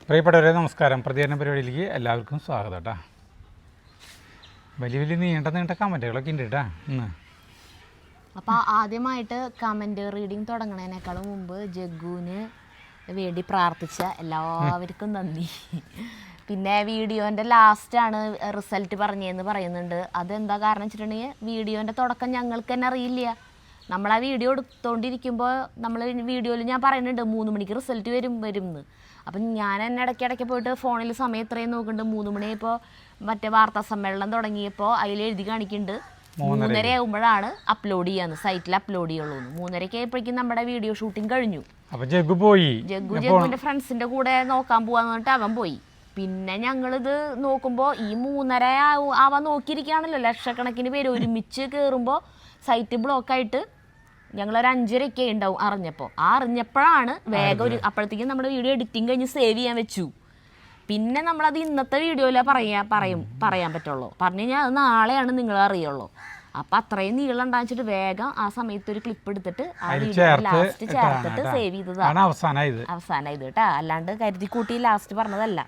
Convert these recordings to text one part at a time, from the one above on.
പ്രിയപ്പെട്ടവരെ നമസ്കാരം. പ്രതികരണ പരിപാടിയിലേക്ക് എല്ലാവർക്കും സ്വാഗതം കേട്ടോ. വലിയ വലിയ നീണ്ട കമൻറ്റുകളൊക്കെ ഉണ്ട് കേട്ടോ ഇന്ന്. അപ്പോൾ ആദ്യമായിട്ട് കമൻറ്റ് റീഡിങ് തുടങ്ങുന്നതിനേക്കാളും മുമ്പ് ജഗ്ഗുവിന് വേണ്ടി പ്രാർത്ഥിച്ച എല്ലാവർക്കും നന്ദി. പിന്നെ വീഡിയോൻ്റെ ലാസ്റ്റാണ് റിസൾട്ട് പറഞ്ഞതെന്ന് പറയുന്നുണ്ട്. അതെന്താ കാരണം വെച്ചിട്ടുണ്ടെങ്കിൽ വീഡിയോൻ്റെ തുടക്കം ഞങ്ങൾക്ക് തന്നെ അറിയില്ല. നമ്മൾ ആ വീഡിയോ എടുത്തുകൊണ്ടിരിക്കുമ്പോൾ നമ്മൾ വീഡിയോയിൽ ഞാൻ പറയുന്നുണ്ട് 3 മണിക്ക് റിസൾട്ട് വരും എന്ന്. അപ്പം ഞാൻ തന്നെ ഇടയ്ക്കിടയ്ക്ക് പോയിട്ട് ഫോണിൽ സമയം എത്രയും നോക്കുന്നുണ്ട്. 3 മണിയായപ്പോൾ മറ്റേ വാർത്താ സമ്മേളനം തുടങ്ങിയപ്പോൾ അതിൽ എഴുതി കാണിക്കുന്നുണ്ട് 3:30 ആകുമ്പോഴാണ് അപ്ലോഡ് ചെയ്യാന്ന്, സൈറ്റിൽ അപ്ലോഡ് ചെയ്യുള്ളൂ. 3:30 ആയപ്പോഴേക്കും നമ്മുടെ വീഡിയോ ഷൂട്ടിങ് കഴിഞ്ഞു. ജഗ്ഗുവിൻ്റെ ഫ്രണ്ട്സിൻ്റെ കൂടെ നോക്കാൻ പോവാന്ന് പറഞ്ഞിട്ട് അവൻ പോയി. പിന്നെ ഞങ്ങളിത് നോക്കുമ്പോൾ ഈ 3:30 ആവാൻ നോക്കിയിരിക്കുകയാണല്ലോ. ലക്ഷക്കണക്കിന് പേര് ഒരുമിച്ച് കയറുമ്പോൾ സൈറ്റ് ബ്ലോക്കായിട്ട് ഞങ്ങളൊരു 5:30 ഉണ്ടാവും അറിഞ്ഞപ്പോഴാണ് വേഗം അപ്പോഴത്തേക്കും നമ്മുടെ വീഡിയോ എഡിറ്റിംഗ് കഴിഞ്ഞ് സേവ് ചെയ്യാൻ വെച്ചു. പിന്നെ നമ്മളത് ഇന്നത്തെ വീഡിയോയിലാണ് പറയാൻ പറ്റുള്ളൂ. പറഞ്ഞു കഴിഞ്ഞാൽ അത് നാളെയാണ് നിങ്ങൾ അറിയുള്ളൂ. അപ്പം അത്രയും നീളം ഉണ്ടാച്ചിട്ട് വേഗം ആ സമയത്ത് ഒരു ക്ലിപ്പ് എടുത്തിട്ട് ആ വീഡിയോ ലാസ്റ്റ് ചേർത്തിട്ട് സേവ് ചെയ്തതാണ് അവസാനമായത് കേട്ടോ. അല്ലാണ്ട് കരുതി കൂട്ടി ലാസ്റ്റ് പറഞ്ഞതല്ല.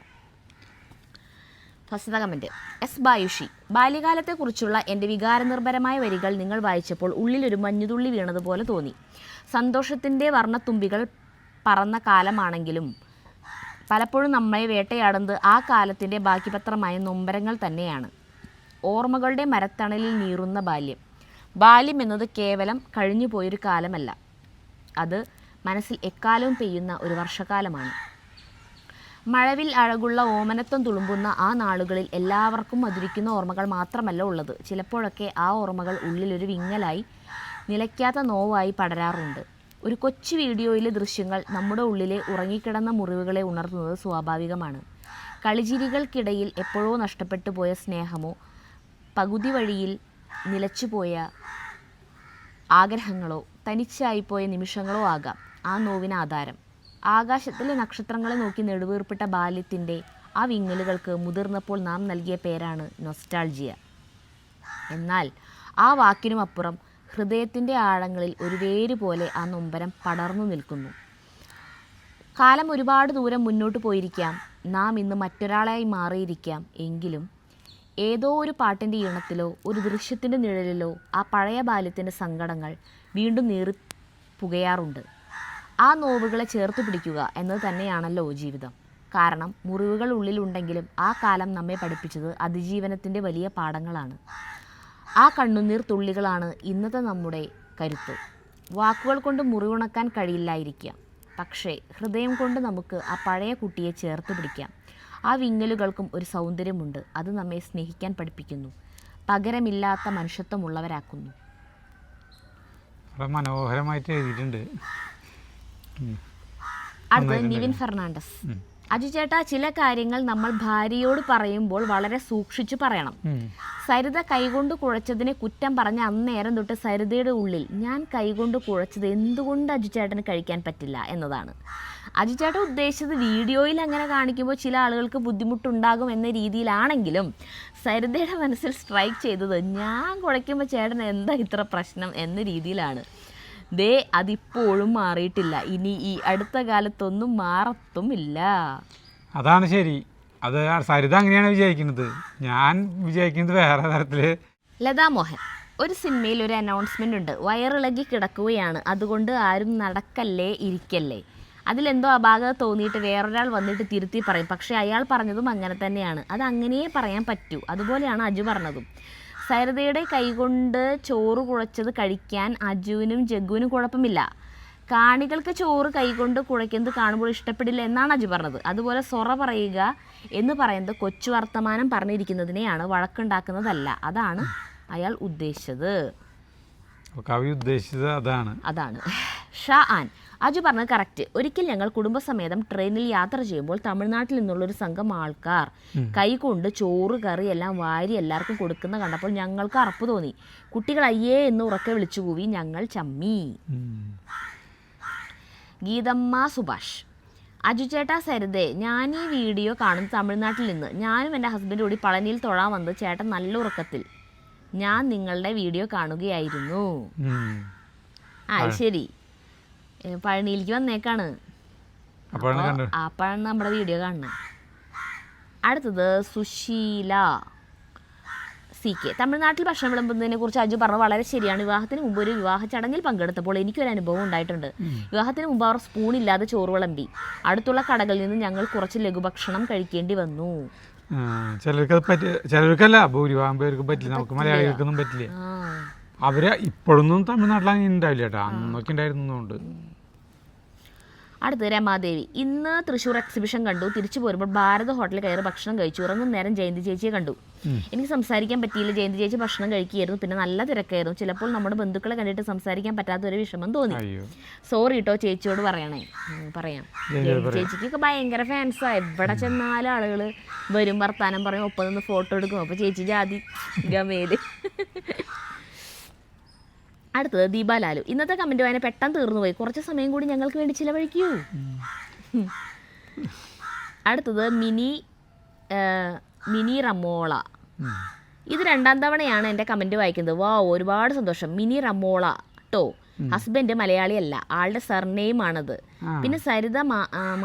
ഫസ്റ്റ് കമൻറ്റ് എസ് ബായുഷി. ബാല്യകാലത്തെക്കുറിച്ചുള്ള എൻ്റെ വികാരനിർഭരമായ വരികൾ നിങ്ങൾ വായിച്ചപ്പോൾ ഉള്ളിലൊരു മഞ്ഞുതുള്ളി വീണതുപോലെ തോന്നി. സന്തോഷത്തിൻ്റെ വർണ്ണത്തുമ്പികൾ പറന്ന കാലമാണെങ്കിലും പലപ്പോഴും നമ്മെ വേട്ടയാടുന്നത് ആ കാലത്തിൻ്റെ ബാക്കിപത്രമായ നൊമ്പരങ്ങൾ തന്നെയാണ്. ഓർമ്മകളുടെ മരത്തണലിൽ നീറുന്ന ബാല്യം എന്നത് കേവലം കഴിഞ്ഞു പോയൊരു കാലമല്ല, അത് മനസ്സിൽ എക്കാലവും പെയ്യുന്ന ഒരു വർഷകാലമാണ്. മഴവിൽ അഴകുള്ള ഓമനത്വം തുളുമ്പുന്ന ആ നാളുകളിൽ എല്ലാവർക്കും മധുരിക്കുന്ന ഓർമ്മകൾ മാത്രമല്ല ഉള്ളത്. ചിലപ്പോഴൊക്കെ ആ ഓർമ്മകൾ ഉള്ളിലൊരു വിങ്ങലായി നിലയ്ക്കാത്ത നോവായി പടരാറുണ്ട്. ഒരു കൊച്ചു വീഡിയോയിലെ ദൃശ്യങ്ങൾ നമ്മുടെ ഉള്ളിലെ ഉറങ്ങിക്കിടന്ന മുറിവുകളെ ഉണർത്തുന്നത് സ്വാഭാവികമാണ്. കളിചിരികൾക്കിടയിൽ എപ്പോഴോ നഷ്ടപ്പെട്ടു പോയ സ്നേഹമോ പകുതി വഴിയിൽ നിലച്ചുപോയ ആഗ്രഹങ്ങളോ തനിച്ചായിപ്പോയ നിമിഷങ്ങളോ ആകാം ആ നോവിന് ആധാരം. ആകാശത്തിലെ നക്ഷത്രങ്ങളെ നോക്കി നെടുവീർപ്പിട്ട ബാല്യത്തിൻ്റെ ആ വിങ്ങലുകൾക്ക് മുതിർന്നപ്പോൾ നാം നൽകിയ പേരാണ് നൊസ്റ്റാൾജിയ. എന്നാൽ ആ വാക്കിനുമപ്പുറം ഹൃദയത്തിൻ്റെ ആഴങ്ങളിൽ ഒരു വേര് പോലെ ആ നൊമ്പരം പടർന്നു നിൽക്കുന്നു. കാലം ഒരുപാട് ദൂരം മുന്നോട്ട് പോയിരിക്കാം, നാം ഇന്ന് മറ്റൊരാളായി മാറിയിരിക്കാം. എങ്കിലും ഏതോ ഒരു പാട്ടിൻ്റെ ഈണത്തിലോ ഒരു ദൃശ്യത്തിൻ്റെ നിഴലിലോ ആ പഴയ ബാല്യത്തിൻ്റെ സങ്കടങ്ങൾ വീണ്ടും പുകയാറുണ്ട്. ആ നോവുകളെ ചേർത്ത് പിടിക്കുക എന്നത് തന്നെയാണല്ലോ ജീവിതം. കാരണം മുറിവുകൾ ഉള്ളിലുണ്ടെങ്കിലും ആ കാലം നമ്മെ പഠിപ്പിച്ചത് അതിജീവനത്തിൻ്റെ വലിയ പാഠങ്ങളാണ്. ആ കണ്ണുനീർ തുള്ളികളാണ് ഇന്നത്തെ നമ്മുടെ കരുത്ത്. വാക്കുകൾ കൊണ്ട് മുറിവുണക്കാൻ കഴിയില്ലായിരിക്കാം, പക്ഷേ ഹൃദയം കൊണ്ട് നമുക്ക് ആ പഴയ കുട്ടിയെ ചേർത്ത് പിടിക്കാം. ആ വിങ്ങലുകൾക്കും ഒരു സൗന്ദര്യമുണ്ട്, അത് നമ്മെ സ്നേഹിക്കാൻ പഠിപ്പിക്കുന്നു, പകരമില്ലാത്ത മനുഷ്യത്വമുള്ളവരാക്കുന്നു. മനോഹരമായിട്ട് എഴുതിയിട്ടുണ്ട്. അടുത്തത് നിവിൻ ഫെർണാണ്ടസ്. അജു ചേട്ടാ, ചില കാര്യങ്ങൾ നമ്മൾ ഭാര്യയോട് പറയുമ്പോൾ വളരെ സൂക്ഷിച്ചു പറയണം. സരിത കൈകൊണ്ട് കുഴച്ചതിനെ കുറ്റം പറഞ്ഞ അന്നേരം തൊട്ട് സരിതയുടെ ഉള്ളിൽ ഞാൻ കൈകൊണ്ട് കുഴച്ചത് എന്തുകൊണ്ട് അജു ചേട്ടന് കഴിക്കാൻ പറ്റില്ല എന്നതാണ്. അജു ചേട്ടൻ ഉദ്ദേശിച്ചത് വീഡിയോയിൽ അങ്ങനെ കാണിക്കുമ്പോൾ ചില ആളുകൾക്ക് ബുദ്ധിമുട്ടുണ്ടാകും എന്ന രീതിയിലാണെങ്കിലും സരിതയുടെ മനസ്സിൽ സ്ട്രൈക്ക് ചെയ്തത് ഞാൻ കുഴയ്ക്കുമ്പോൾ ചേട്ടൻ എന്താ ഇത്ര പ്രശ്നം എന്ന രീതിയിലാണ്. അതിപ്പോഴും മാറിയിട്ടില്ല, ഇനി ഈ അടുത്ത കാലത്തൊന്നും മാറത്തുമില്ല. അതാണ് ശരി. അത് സരിത അങ്ങനെയാണ് വിചാരിക്കുന്നത്, ഞാൻ വിചാരിക്കുന്നത് വേറെ തരത്തില്. ലതാ മോഹൻ. ഒരു സിനിമയിൽ ഒരു അനൗൺസ്മെന്റ് ഉണ്ട്, വയറിളകി കിടക്കുകയാണ്, അതുകൊണ്ട് ആരും നടക്കല്ലേ ഇരിക്കല്ലേ. അതിലെന്തോ അപാകത തോന്നിയിട്ട് വേറൊരാൾ വന്നിട്ട് തിരുത്തി പറയും, പക്ഷേ അയാൾ പറഞ്ഞതും അങ്ങനെ തന്നെയാണ്, അത് അങ്ങനെയേ പറയാൻ പറ്റൂ. അതുപോലെയാണ് അജു പറഞ്ഞതും. സരിതയുടെ കൈകൊണ്ട് ചോറ് കുഴച്ചത് കഴിക്കാൻ അജുവിനും ജഗ്ഗുവിനും കുഴപ്പമില്ല. കാണികൾക്ക് ചോറ് കൈകൊണ്ട് കുഴയ്ക്കുന്നത് കാണുമ്പോൾ ഇഷ്ടപ്പെടില്ല എന്നാണ് അജു പറഞ്ഞത്. അതുപോലെ സൊറ പറയുക എന്ന് പറയുന്നത് കൊച്ചു വർത്തമാനം പറഞ്ഞിരിക്കുന്നതിനെയാണ്, വഴക്കുണ്ടാക്കുന്നതല്ല. അതാണ് അയാൾ ഉദ്ദേശിച്ചത്. കവി ഉദ്ദേശിച്ചത് അതാണ്. ഷാ ആൻ. അജു പറഞ്ഞത് കറക്റ്റ്. ഒരിക്കൽ ഞങ്ങൾ കുടുംബസമേതം ട്രെയിനിൽ യാത്ര ചെയ്യുമ്പോൾ തമിഴ്നാട്ടിൽ നിന്നുള്ളൊരു സംഘം ആൾക്കാർ കൈകൊണ്ട് ചോറ് കറി എല്ലാം വാരി എല്ലാവർക്കും കൊടുക്കുന്ന കണ്ടപ്പോൾ ഞങ്ങൾക്ക് അറപ്പ് തോന്നി. കുട്ടികൾ അയ്യേ എന്ന് ഉറക്കെ വിളിച്ചു കൂവി, ഞങ്ങൾ ചമ്മി. ഗീതമ്മ സുഭാഷ്. അജു ചേട്ടാ സരിതേ, ഞാൻ ഈ വീഡിയോ കാണുന്നത് തമിഴ്നാട്ടിൽ നിന്ന്. ഞാനും എൻ്റെ ഹസ്ബൻഡ് കൂടി പളനിയിൽ തൊഴാൻ വന്നത് ചേട്ടൻ നല്ല ഉറക്കത്തിൽ ഞാൻ നിങ്ങളുടെ വീഡിയോ കാണുകയായിരുന്നു. ശരി, പഴനിയിലേക്ക് വന്നേക്കാണ്. അപ്പോഴാണ് നമ്മുടെ വീഡിയോ കാണുന്നത്. അടുത്തത് സുശീല CK. തമിഴ്നാട്ടിൽ ഭക്ഷണം വിളമ്പുന്നതിനെ കുറിച്ച് അജു പറഞ്ഞു, വളരെ ശരിയാണ്. വിവാഹത്തിന് മുമ്പ് ഒരു വിവാഹ ചടങ്ങിൽ പങ്കെടുത്തപ്പോൾ എനിക്കൊരു അനുഭവം ഉണ്ടായിട്ടുണ്ട്. വിവാഹത്തിന് മുമ്പ് അവർ സ്പൂണില്ലാതെ ചോറ് വിളമ്പി. അടുത്തുള്ള കടകളിൽ നിന്ന് ഞങ്ങൾ കുറച്ച് ലഘുഭക്ഷണം കഴിക്കേണ്ടി വന്നു. ചിലർക്കല്ല, ഭൂരിഭാഗം പേർക്ക് പറ്റില്ല. നമുക്ക് മലയാളികൾക്കൊന്നും പറ്റില്ല. അവര് ഇപ്പോഴൊന്നും തമിഴ്നാട്ടിൽ അങ്ങനെ ഉണ്ടാവില്ല കേട്ടോ, അന്നൊക്കെ ഉണ്ടായിരുന്നുണ്ട്. അടുത്ത് രമാദേവി. ഇന്ന് തൃശ്ശൂർ എക്സിബിഷൻ കണ്ടു. തിരിച്ചു പോരുമ്പോൾ ഭാരത് ഹോട്ടലിൽ കയറി ഭക്ഷണം കഴിച്ചു. ഉറങ്ങും നേരം ജയന്തി ചേച്ചിയെ കണ്ടു. എനിക്ക് സംസാരിക്കാൻ പറ്റിയില്ല. ജയന്തി ചേച്ചി ഭക്ഷണം കഴിക്കുകയായിരുന്നു. പിന്നെ നല്ല തിരക്കായിരുന്നു. ചിലപ്പോൾ നമ്മുടെ ബന്ധുക്കളെ കണ്ടിട്ട് സംസാരിക്കാൻ പറ്റാത്തൊരു വിഷമം തോന്നി. സോറി കേട്ടോ, ചേച്ചിയോട് പറയാം. ജയന്തി ചേച്ചിക്കൊക്കെ ഭയങ്കര ഫാൻസാ. എവിടെ ചെന്നാലും ആളുകൾ വരും, വർത്താനം പറയും, ഒപ്പം നിന്ന് ഫോട്ടോ എടുക്കും. അപ്പോൾ ചേച്ചി ജാതി ഗമേല്. അടുത്തത് ദീപ ലാലു. ഇന്നത്തെ കമൻറ്റ് വായന പെട്ടെന്ന് തീർന്നു പോയി. കുറച്ച് സമയം കൂടി ഞങ്ങൾക്ക് വേണ്ടി ചിലവഴിക്കൂ. അടുത്തത് മിനി റമോള. ഇത് 2ാം തവണയാണ് എൻ്റെ കമൻറ്റ് വായിക്കുന്നത്. ഒരുപാട് സന്തോഷം. മിനി റമോള ട്ടോ. ഹസ്ബൻഡ് മലയാളിയല്ല, ആളുടെ സർനെയിമാണത്. പിന്നെ സരിത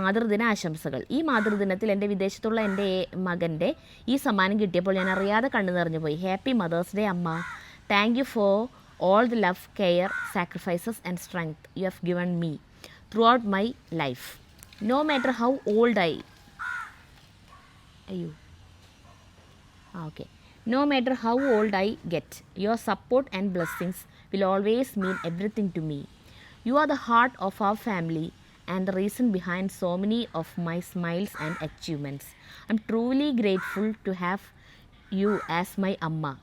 മാതൃദിന ആശംസകൾ. ഈ മാതൃദിനത്തിൽ എൻ്റെ വിദേശത്തുള്ള എൻ്റെ മകൻ്റെ ഈ സമ്മാനം കിട്ടിയപ്പോൾ ഞാൻ അറിയാതെ കണ്ണു നിറഞ്ഞു പോയി. ഹാപ്പി മദേഴ്സ് ഡേ അമ്മ. Thank you for all the love, care, sacrifices and strength you have given me throughout my life. No matter how old No matter how old I get, your support and blessings will always mean everything to me. You are the heart of our family and the reason behind so many of my smiles and achievements. I'm truly grateful to have you as my amma.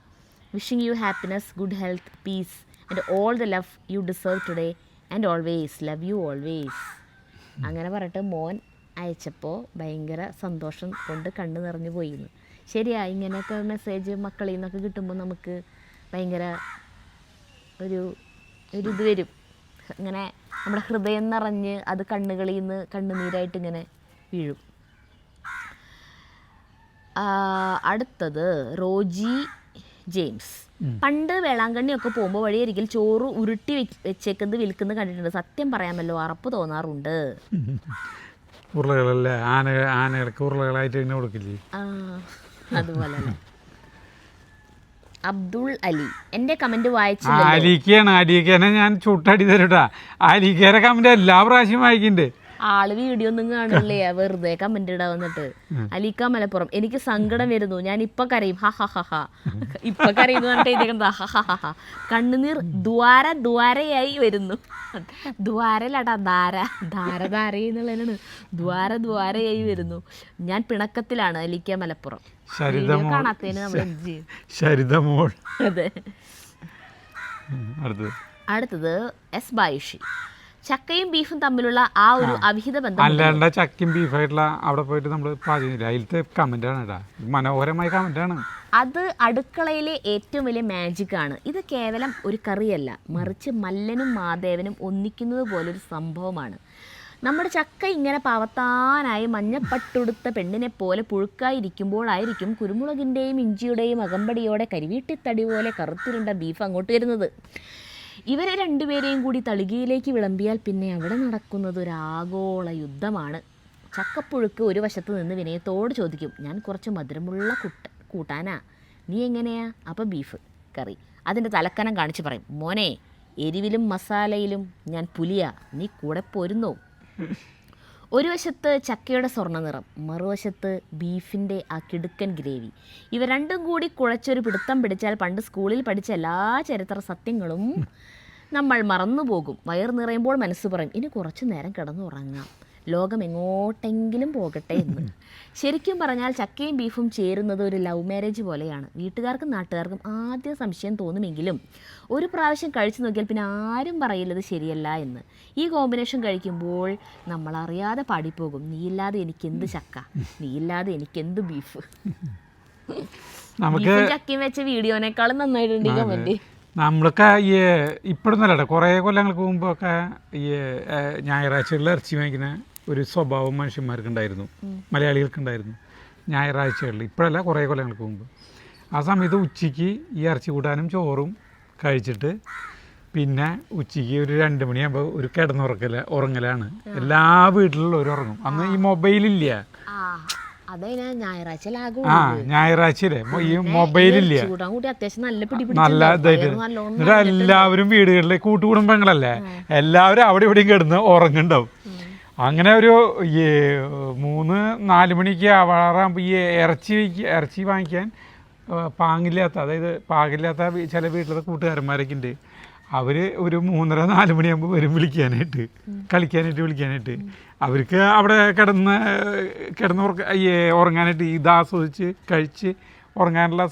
Wishing you happiness, good health, peace and all the love you deserve today and always. Love you always. അങ്ങനെ പറഞ്ഞിട്ട് മോൻ അയച്ചപ്പോൾ ഭയങ്കര സന്തോഷം കൊണ്ട് കണ്ണു നിറഞ്ഞു പോയിരുന്നു. ശരിയാ, ഇങ്ങനെയൊക്കെ മെസ്സേജ് മക്കളിൽ നിന്നൊക്കെ കിട്ടുമ്പോൾ നമുക്ക് ഭയങ്കര ഒരു ഇത് വരും. ഇങ്ങനെ നമ്മുടെ ഹൃദയം നിറഞ്ഞ് അത് കണ്ണുകളിൽ നിന്ന് കണ്ണുനീരായിട്ട് ഇങ്ങനെ വീഴും. അടുത്തത് റോജി ജെയിംസ്. പണ്ട് വേളാങ്കണ്ണിയൊക്കെ പോകുമ്പോൾ വഴിയരികിൽ ചോറ് ഉരുട്ടി വെച്ചേക്കുന്നത് വിൽക്കുന്നത് കണ്ടിട്ടുണ്ട്. സത്യം പറയാമല്ലോ, അറപ്പ് തോന്നാറുണ്ട്. ഉരുളകളല്ലേ, ആനകൾക്ക് ഉരുളകളായിട്ട് കൊടുക്കില്ലേ? അതുപോലെ അബ്ദുൾ അലി. എൻ്റെ കമന്റ് വായിച്ചില്ല. അലിക്കാണ് ഞാൻ ചൂട്ടടി തരട്ടാ. അലിക്കേരെ കമന്റ് എല്ലാ പ്രാവശ്യം വായിക്കുന്നുണ്ട്. ആള് വീഡിയോ ഒന്നും കാണില്ലേ, വെറുതെ കമന്റ് ഇടാ വന്നിട്ട്. അലിക്ക മലപ്പുറം. എനിക്ക് സങ്കടം വരുന്നു, ഞാൻ ഇപ്പൊ കരയും. ഇപ്പൊ കരയുന്നു പറഞ്ഞിട്ട് കണ്ണുനീർ ദ്വാരയായി വരുന്നു. ദ്വാരല്ലാട്ടാ, ധാരയുന്നുള്ളതിനാണ്. ദ്വാരയായി വരുന്നു. ഞാൻ പിണക്കത്തിലാണ്. അലിക്ക മലപ്പുറം. കാണാത്തതിന് നമ്മൾ എന്ത് ചെയ്യും? അതെ. അടുത്തത് എസ് ബായിഷി. ചക്കയും ബീഫും തമ്മിലുള്ള ആ ഒരു അവിഹിത ബന്ധം. അല്ലാണ്ട് ചക്കയും ബീഫായിട്ടുള്ള അവിടെ പോയിട്ട് നമ്മൾ പാചകം അതിലത്തെ കമന്റാണ് കേട്ടോ, മനോഹരമായ കമന്റാണ്. അത് അടുക്കളയിലെ ഏറ്റവും വലിയ മാജിക്കാണ്. ഇത് കേവലം ഒരു കറിയല്ല, മറിച്ച് മല്ലനും മാദേവനും ഒന്നിക്കുന്നത് പോലൊരു സംഭവമാണ്. നമ്മുടെ ചക്ക ഇങ്ങനെ പാവത്താനായി മഞ്ഞപ്പട്ടുടുത്ത പെണ്ണിനെ പോലെ പുഴുക്കായിരിക്കുമ്പോഴായിരിക്കും കുരുമുളകിൻ്റെയും ഇഞ്ചിയുടെയും അകമ്പടിയോടെ കരിവീട്ടിത്തടി പോലെ കറുത്തിരുണ്ട ബീഫ് അങ്ങോട്ട് വരുന്നത്. ഇവരെ രണ്ടുപേരെയും കൂടി തളികയിലേക്ക് വിളമ്പിയാൽ പിന്നെ അവിടെ നടക്കുന്നത് ഒരു ആഗോള യുദ്ധമാണ്. ചക്കപ്പുഴുക്ക് ഒരു വശത്ത് നിന്ന് വിനയത്തോട് ചോദിക്കും, ഞാൻ കുറച്ച് മധുരമുള്ള കൂട്ടാനാ, നീ എങ്ങനെയാ? അപ്പോൾ ബീഫ് കറി. അതിൻ്റെ തലക്കനം കാണിച്ച് പറയും, മോനെ എരിവിലും മസാലയിലും ഞാൻ പുലിയാ, നീ കൂടെ പോരുന്നോ? ഒരു വശത്ത് ചക്കയുടെ സ്വർണ്ണ നിറം, മറുവശത്ത് ബീഫിൻ്റെ ആ കിടുക്കൻ ഗ്രേവി. ഇവ രണ്ടും കൂടി കുഴച്ചൊരു പിടുത്തം പിടിച്ചാൽ പണ്ട് സ്കൂളിൽ പഠിച്ച എല്ലാ ചരിത്ര സത്യങ്ങളും നമ്മൾ മറന്നുപോകും. വയർ നിറയുമ്പോൾ മനസ്സ് പറയും, ഇനി കുറച്ചു നേരം കിടന്നുറങ്ങാം, ലോകം എങ്ങോട്ടെങ്കിലും പോകട്ടെ എന്ന്. ശരിക്കും പറഞ്ഞാൽ ചക്കയും ബീഫും ചേരുന്നത് ഒരു ലവ് മാരേജ് പോലെയാണ്. വീട്ടുകാർക്കും നാട്ടുകാർക്കും ആദ്യം സംശയം തോന്നുമെങ്കിലും ഒരു പ്രാവശ്യം കഴിച്ചു നോക്കിയാൽ പിന്നെ ആരും പറയില്ലത് ശരിയല്ല എന്ന്. ഈ കോമ്പിനേഷൻ കഴിക്കുമ്പോൾ നമ്മളറിയാതെ പാടിപ്പോകും, നീയില്ലാതെ എനിക്കെന്ത് ചക്ക, നീയില്ലാതെ എനിക്കെന്ത് ബീഫ്. നമുക്ക് ചക്കയും വെച്ച വീഡിയോനേക്കാളും നന്നായിട്ടുണ്ട് ഈ കമന്റ്. നമ്മളൊക്കെ ഈ ഇപ്പോഴൊന്നല്ല, കുറേ കൊല്ലങ്ങൾക്ക് മുമ്പൊക്കെ ഈ ഞായറാഴ്ചകളിൽ ഇറച്ചി വാങ്ങിക്കുന്ന ഒരു സ്വഭാവം മനുഷ്യന്മാർക്കുണ്ടായിരുന്നു, മലയാളികൾക്കുണ്ടായിരുന്നു ഞായറാഴ്ചകളിൽ. ഇപ്പോഴല്ല, കുറേ കൊല്ലങ്ങൾക്ക് മുമ്പ്. ആ സമയത്ത് ഉച്ചയ്ക്ക് ഈ ഇറച്ചി കൂട്ടാനും ചോറും കഴിച്ചിട്ട് പിന്നെ ഉച്ചയ്ക്ക് ഒരു 2 മണിയാകുമ്പോൾ ഒരു ഉറങ്ങലാണ്. എല്ലാ വീട്ടിലുള്ളവരും ഉറങ്ങും. അന്ന് ഈ മൊബൈലില്ല. ഞായറാഴ്ച ഞായറാഴ്ചയിലെ ഈ മൊബൈലില്ല. നല്ല ഇതായിട്ട് എന്നിട്ട് എല്ലാവരും വീടുകളിൽ കൂട്ടുകുടുംബങ്ങളല്ലേ, എല്ലാവരും അവിടെ ഇവിടെയും കിടന്ന് ഉറങ്ങുണ്ടാവും. അങ്ങനെ ഒരു 3-4 മണിക്ക് ആവാറാകുമ്പോൾ ഈ ഇറച്ചി വാങ്ങിക്കാൻ പാങ്ങില്ലാത്ത, അതായത് പാകില്ലാത്ത ചില വീട്ടിലത്തെ കൂട്ടുകാരന്മാരൊക്കെ ഉണ്ട്. അവർ ഒരു 3-4 മണിയാകുമ്പോൾ വരും വിളിക്കാനായിട്ട്, വിളിക്കാനായിട്ട്. അവർക്ക് അവിടെ കിടന്ന് ഉറങ്ങാനായിട്ട് ഇത് ആസ്വദിച്ച് കഴിച്ച് ഉറങ്ങാനുള്ള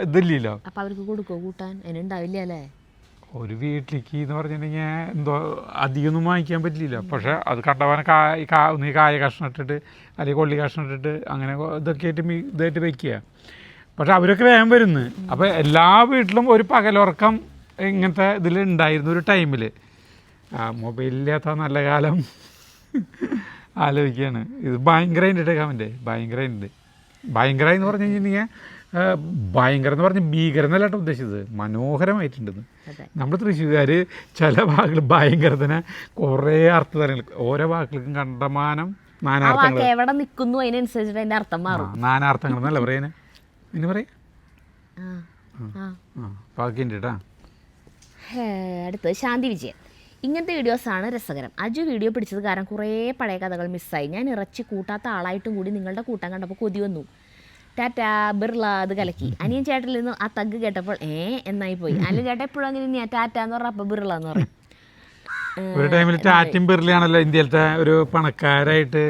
ഇതില്ലല്ലോ. അപ്പോൾ അവർക്ക് കൊടുക്കോ കൂട്ടാൻ? ഉണ്ടാവില്ലേ ഒരു വീട്ടിലേക്ക് എന്ന് പറഞ്ഞിട്ടുണ്ടെങ്കിൽ എന്തോ അധികമൊന്നും വാങ്ങിക്കാൻ പറ്റില്ല. പക്ഷെ അത് കണ്ടവനെ ഒന്നീ കായ കഷ്ണം ഇട്ടിട്ട് അല്ലെങ്കിൽ കൊള്ളി കഷ്ണം ഇട്ടിട്ട് അങ്ങനെ ഇതൊക്കെ ആയിട്ട് ഇതായിട്ട് വയ്ക്കുക. പക്ഷെ അവരൊക്കെ വേഗം വരുന്നു. അപ്പോൾ എല്ലാ വീട്ടിലും ഒരു പകലുറക്കം ഇങ്ങനത്തെ ഇതിൽ ഉണ്ടായിരുന്നു ഒരു ടൈമിൽ. മൊബൈലില്ലാത്ത നല്ല കാലം ആലോചിക്കുകയാണ്. ഇത് ഭയങ്കരമായിട്ട് കമൻറ്റ്, ഭയങ്കരമായി എന്ന് പറഞ്ഞു കഴിഞ്ഞിട്ടുണ്ടെങ്കിൽ ഭയങ്കരം എന്ന് പറഞ്ഞാൽ ഭീകരം എന്നല്ല കേട്ടോ ഉദ്ദേശിച്ചത്, മനോഹരമായിട്ടുണ്ടെന്ന്. നമ്മൾ തൃശ്ശൂർകാർ ചില വാക്കുകൾ ഭയങ്കരത്തിന് കുറേ അർത്ഥതലങ്ങൾ, ഓരോ വാക്കുകൾക്കും കണ്ടമാനം നാനാർത്ഥങ്ങൾ, എവിടെ നിൽക്കുന്നു അതിനനുസരിച്ചിട്ട് അതിൻ്റെ അർത്ഥം മാറും. നാനാർത്ഥങ്ങൾ എന്നല്ല പറയുന്നത്, ഇനി പറയാം. ബാക്കിയുണ്ട് കേട്ടാ. അടുത്ത് ശാന്തി വിജയൻ. ഇങ്ങനത്തെ വീഡിയോസാണ് രസകരം. അജു വീഡിയോ പിടിച്ചത് കാരണം കുറേ പഴയ കഥകൾ മിസ്സായി. ഞാൻ ഇറച്ചി കൂട്ടാത്ത ആളായിട്ടും കൂടി നിങ്ങളുടെ കൂട്ടം കണ്ടപ്പോൾ കൊതി വന്നു. ടാറ്റ ബിർള അത് കലക്കി. അനിയൻ ചേട്ടനിൽ നിന്ന് ആ തഗ് കേട്ടപ്പോൾ എന്നായി പോയി. അനിയൻ ചേട്ടൻ എപ്പോഴും അങ്ങനെ തന്നെയാ, ടാറ്റ എന്ന് പറഞ്ഞാൽ അപ്പം ബിർള എന്ന് പറയും. ഒരു ടൈമിൽ ടാറ്റയും ബിർളയാണല്ലോ ഇന്ത്യയിലത്തെ ഒരു പണക്കാരായിട്ട്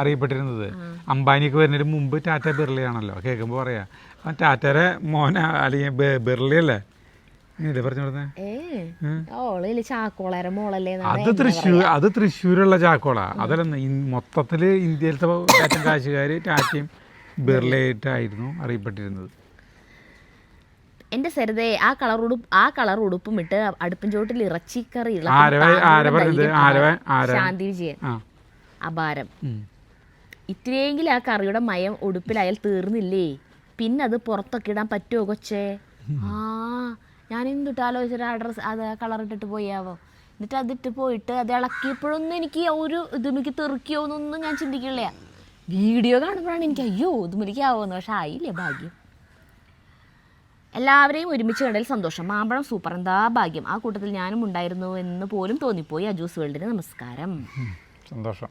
അറിയപ്പെട്ടിരുന്നത്. അംബാനിക്ക് വരുന്നതിന് മുമ്പ് ടാറ്റ ബിർളയാണല്ലോ കേൾക്കുമ്പോൾ പറയാ. അപ്പം ടാറ്റയുടെ മോന അല്ലെങ്കിൽ ബിർളയല്ലേ അത് തൃശ്ശൂരുള്ള ചാക്കോള. അതല്ല മൊത്തത്തിൽ ഇന്ത്യയിലത്തെ ടാറ്റ കാശുകാര് ടാറ്റയും ബിർളയായിട്ടായിരുന്നു അറിയപ്പെട്ടിരുന്നത്. എന്റെ സരിതയെ ആ കളർ ഉടുപ്പും ഇട്ട് അടുപ്പിൻ ചോട്ടിൽ ഇറച്ചിക്കറി ശാന്തി വിജയൻ അപാരം. ഇത്രയെങ്കിലും ആ കറിയുടെ മയം ഉടുപ്പിലായാൽ തീർന്നില്ലേ, പിന്നെ അത് പുറത്തൊക്കെ ഇടാൻ പറ്റുമോ കൊച്ചേ? ഞാൻ എന്തിട്ട് ആലോചിച്ചിട്ട് അഡ്രസ് അത് കളർ ഇട്ടിട്ട് പോയാവോ. എന്നിട്ട് അതിട്ട് പോയിട്ട് അത് ഇളക്കിയപ്പോഴൊന്നും എനിക്ക് ഒരു ഇതുമിക്ക് തെറുക്കിയോ എന്നൊന്നും ഞാൻ ചിന്തിക്കില്ല. വീഡിയോ കാണുമ്പോഴാണ് എനിക്ക് അയ്യോ ഇതുമിരിക്കാവോന്ന്. പക്ഷെ ആയില്ലേ ഭാഗ്യം. എല്ലാവരെയും ഒരുമിച്ച് കണ്ടതിൽ സന്തോഷം. മാമ്പഴം സൂപ്പർ, എന്താ ഭാഗ്യം. ആ കൂട്ടത്തിൽ ഞാനും ഉണ്ടായിരുന്നു എന്ന് പോലും തോന്നിപ്പോയി. അജൂസ് വേൾഡിന് നമസ്കാരം. സന്തോഷം.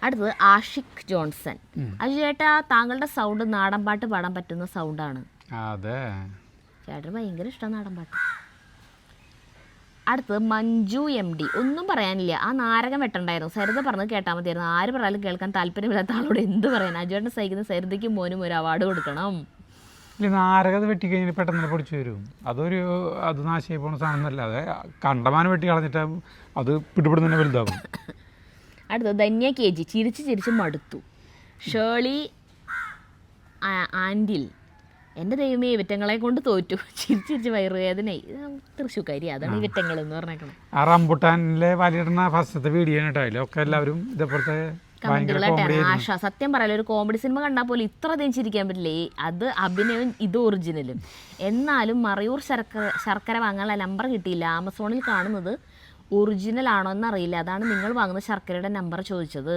അടുത്തത് ആഷിഖ് ജോൺസൺ. അജു ചേട്ടാ, താങ്കളുടെ സൗണ്ട് നാടൻ പാട്ട് പാടാൻ പറ്റുന്ന സൗണ്ടാണ്. അതെ, ചേട്ടന് ഭയങ്കര ഇഷ്ടം നാടൻ പാട്ട്. അടുത്തത് മഞ്ജു MD. ഒന്നും പറയാനില്ല, ആ നാരകം വെട്ടണ്ടായിരുന്നു. സരിത പറഞ്ഞത് കേട്ടാൽ മതിയായിരുന്നു. ആര് പറഞ്ഞാലും കേൾക്കാൻ താല്പര്യമില്ലാത്ത ആളോട് എന്ത് പറയാൻ. അജുവേട്ടനെ സഹിക്കുന്ന സരിതയ്ക്കും മോനും ഒരു അവാർഡ് കൊടുക്കണം. ഇല്ല, നാരകം വെട്ടിക്കഴിഞ്ഞാൽ പെട്ടെന്ന് പൊടിച്ചു വരും. അത് നാശമായി പോകുന്ന സാധനമല്ലാതെ കണ്ടമാനം വെട്ടി കളഞ്ഞിട്ട് അത് പിടിപിടുന്ന തന്നെ വലുതാവും. അടുത്തത് ധന്യ KG. ചിരിച്ച് മടുത്തു. ഷേളി ആൻഡിൽ. എൻ്റെ ദൈവമേ, ഇവറ്റങ്ങളെ കൊണ്ട് തോറ്റു. ചിരിച്ച് വയറുവേദന. തൃശ്ശൂക്കാരി, അതാണ് ഇവറ്റങ്ങൾ എന്ന് പറഞ്ഞേക്കണം. ആ റംബുട്ടാനിലെ വലിയിടുന്ന ഫസ്റ്റത്തെ വീഡിയോ കേട്ടോ, ഒക്കെ എല്ലാവരും ഇതേപോലത്തെ ആശ. സത്യം പറയാലോ, ഒരു കോമഡി സിനിമ കണ്ടാൽ പോലും ഇത്ര അധികം ചിരിക്കാൻ പറ്റില്ലേ. അത് അഭിനയവും ഇത് ഒറിജിനലും. എന്നാലും മറയൂർ ശർക്കര വാങ്ങാനുള്ള നമ്പർ കിട്ടിയില്ല. ആമസോണിൽ കാണുന്നത് ഒറിജിനൽ ആണോ എന്നറിയില്ല. അതാണ് നിങ്ങൾ വാങ്ങുന്ന ശർക്കരയുടെ നമ്പർ ചോദിച്ചത്.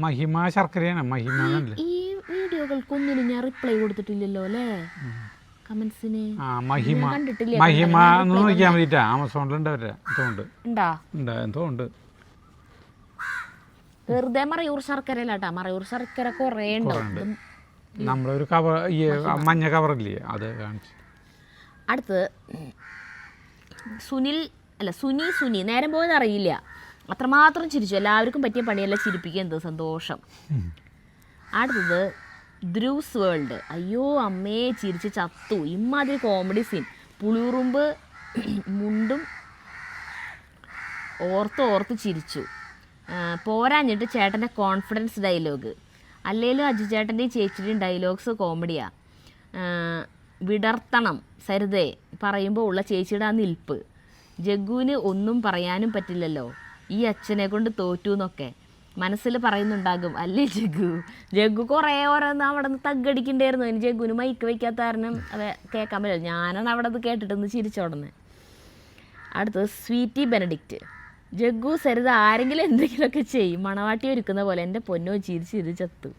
മഹിമ ശർക്കരയാണ്. ഈ വീഡിയോകൾക്കൊന്നിനും ഞാൻ റിപ്ലൈ കൊടുത്തിട്ടില്ലല്ലോ അല്ലേ, കമന്റ്സിന്. കണ്ടിട്ടില്ല. മഹിമ നോക്കിയാൽ മതിട്ടാ, ആമസോണിലുണ്ട് അവരുടെ. എന്തോ ഉണ്ട്. വെറുതെ മറയൂർ ശർക്കരയിലാട്ടാ. മറയൂർ ശർക്കര കുറേ ഉണ്ട്. നമ്മളൊരു കവർ, ഈ മഞ്ഞ കവറില്ലേ, അത് കാണിച്ചു. അടുത്ത് സുനി. നേരം പോയത് അറിയില്ല, അത്രമാത്രം ചിരിച്ചു. എല്ലാവർക്കും പറ്റിയ പണിയെല്ലാം ചിരിപ്പിക്കുക. എന്ത് സന്തോഷം. അടുത്തത് ധ്രുവ്സ് വേൾഡ്. അയ്യോ അമ്മേ, ചിരിച്ച് ചത്തു. ഇമ്മാതിരി കോമഡി സീൻ. പുളിയുറുമ്പ് മുണ്ടും ഓർത്ത് ചിരിച്ചു. പോരാഞ്ഞിട്ട് ചേട്ടൻ്റെ കോൺഫിഡൻസ് ഡയലോഗ്. അല്ലേലും അജു ചേട്ടൻ്റെയും ചേച്ചിയുടെയും ഡയലോഗ്സ് കോമഡിയാണ്. വിടർത്തണം സരിതേ പറയുമ്പോൾ ഉള്ള ചേച്ചിയുടെ ആ നിൽപ്പ്. ജഗ്ഗുവിന് ഒന്നും പറയാനും പറ്റില്ലല്ലോ, ഈ അച്ഛനെ കൊണ്ട് തോറ്റു എന്നൊക്കെ. മനസ്സിൽ പറയുന്നുണ്ടാകും അല്ലേ ജഗ്ഗു കുറേ ഓരോന്ന് അവിടെ നിന്ന് തగ్గടിക്കണ്ടായിരുന്നു. അതിന് ജഗ്ഗുവിന് മൈക്ക് വയ്ക്കാത്ത കാരണം അത് കേൾക്കാൻ പറ്റില്ല. ഞാനാണ് അവിടെ അത് കേട്ടിട്ടൊന്ന് ചിരിച്ചോടന്ന്. അടുത്തത് സ്വീറ്റി ബെനഡിക്റ്റ്. ജഗ്ഗു സരിത ആരെങ്കിലും എന്തെങ്കിലുമൊക്കെ ചെയ്യും, മണവാട്ടി ഒരുക്കുന്ന പോലെ. എൻ്റെ പൊന്നോ ചിരിച്ച് ചത്തു.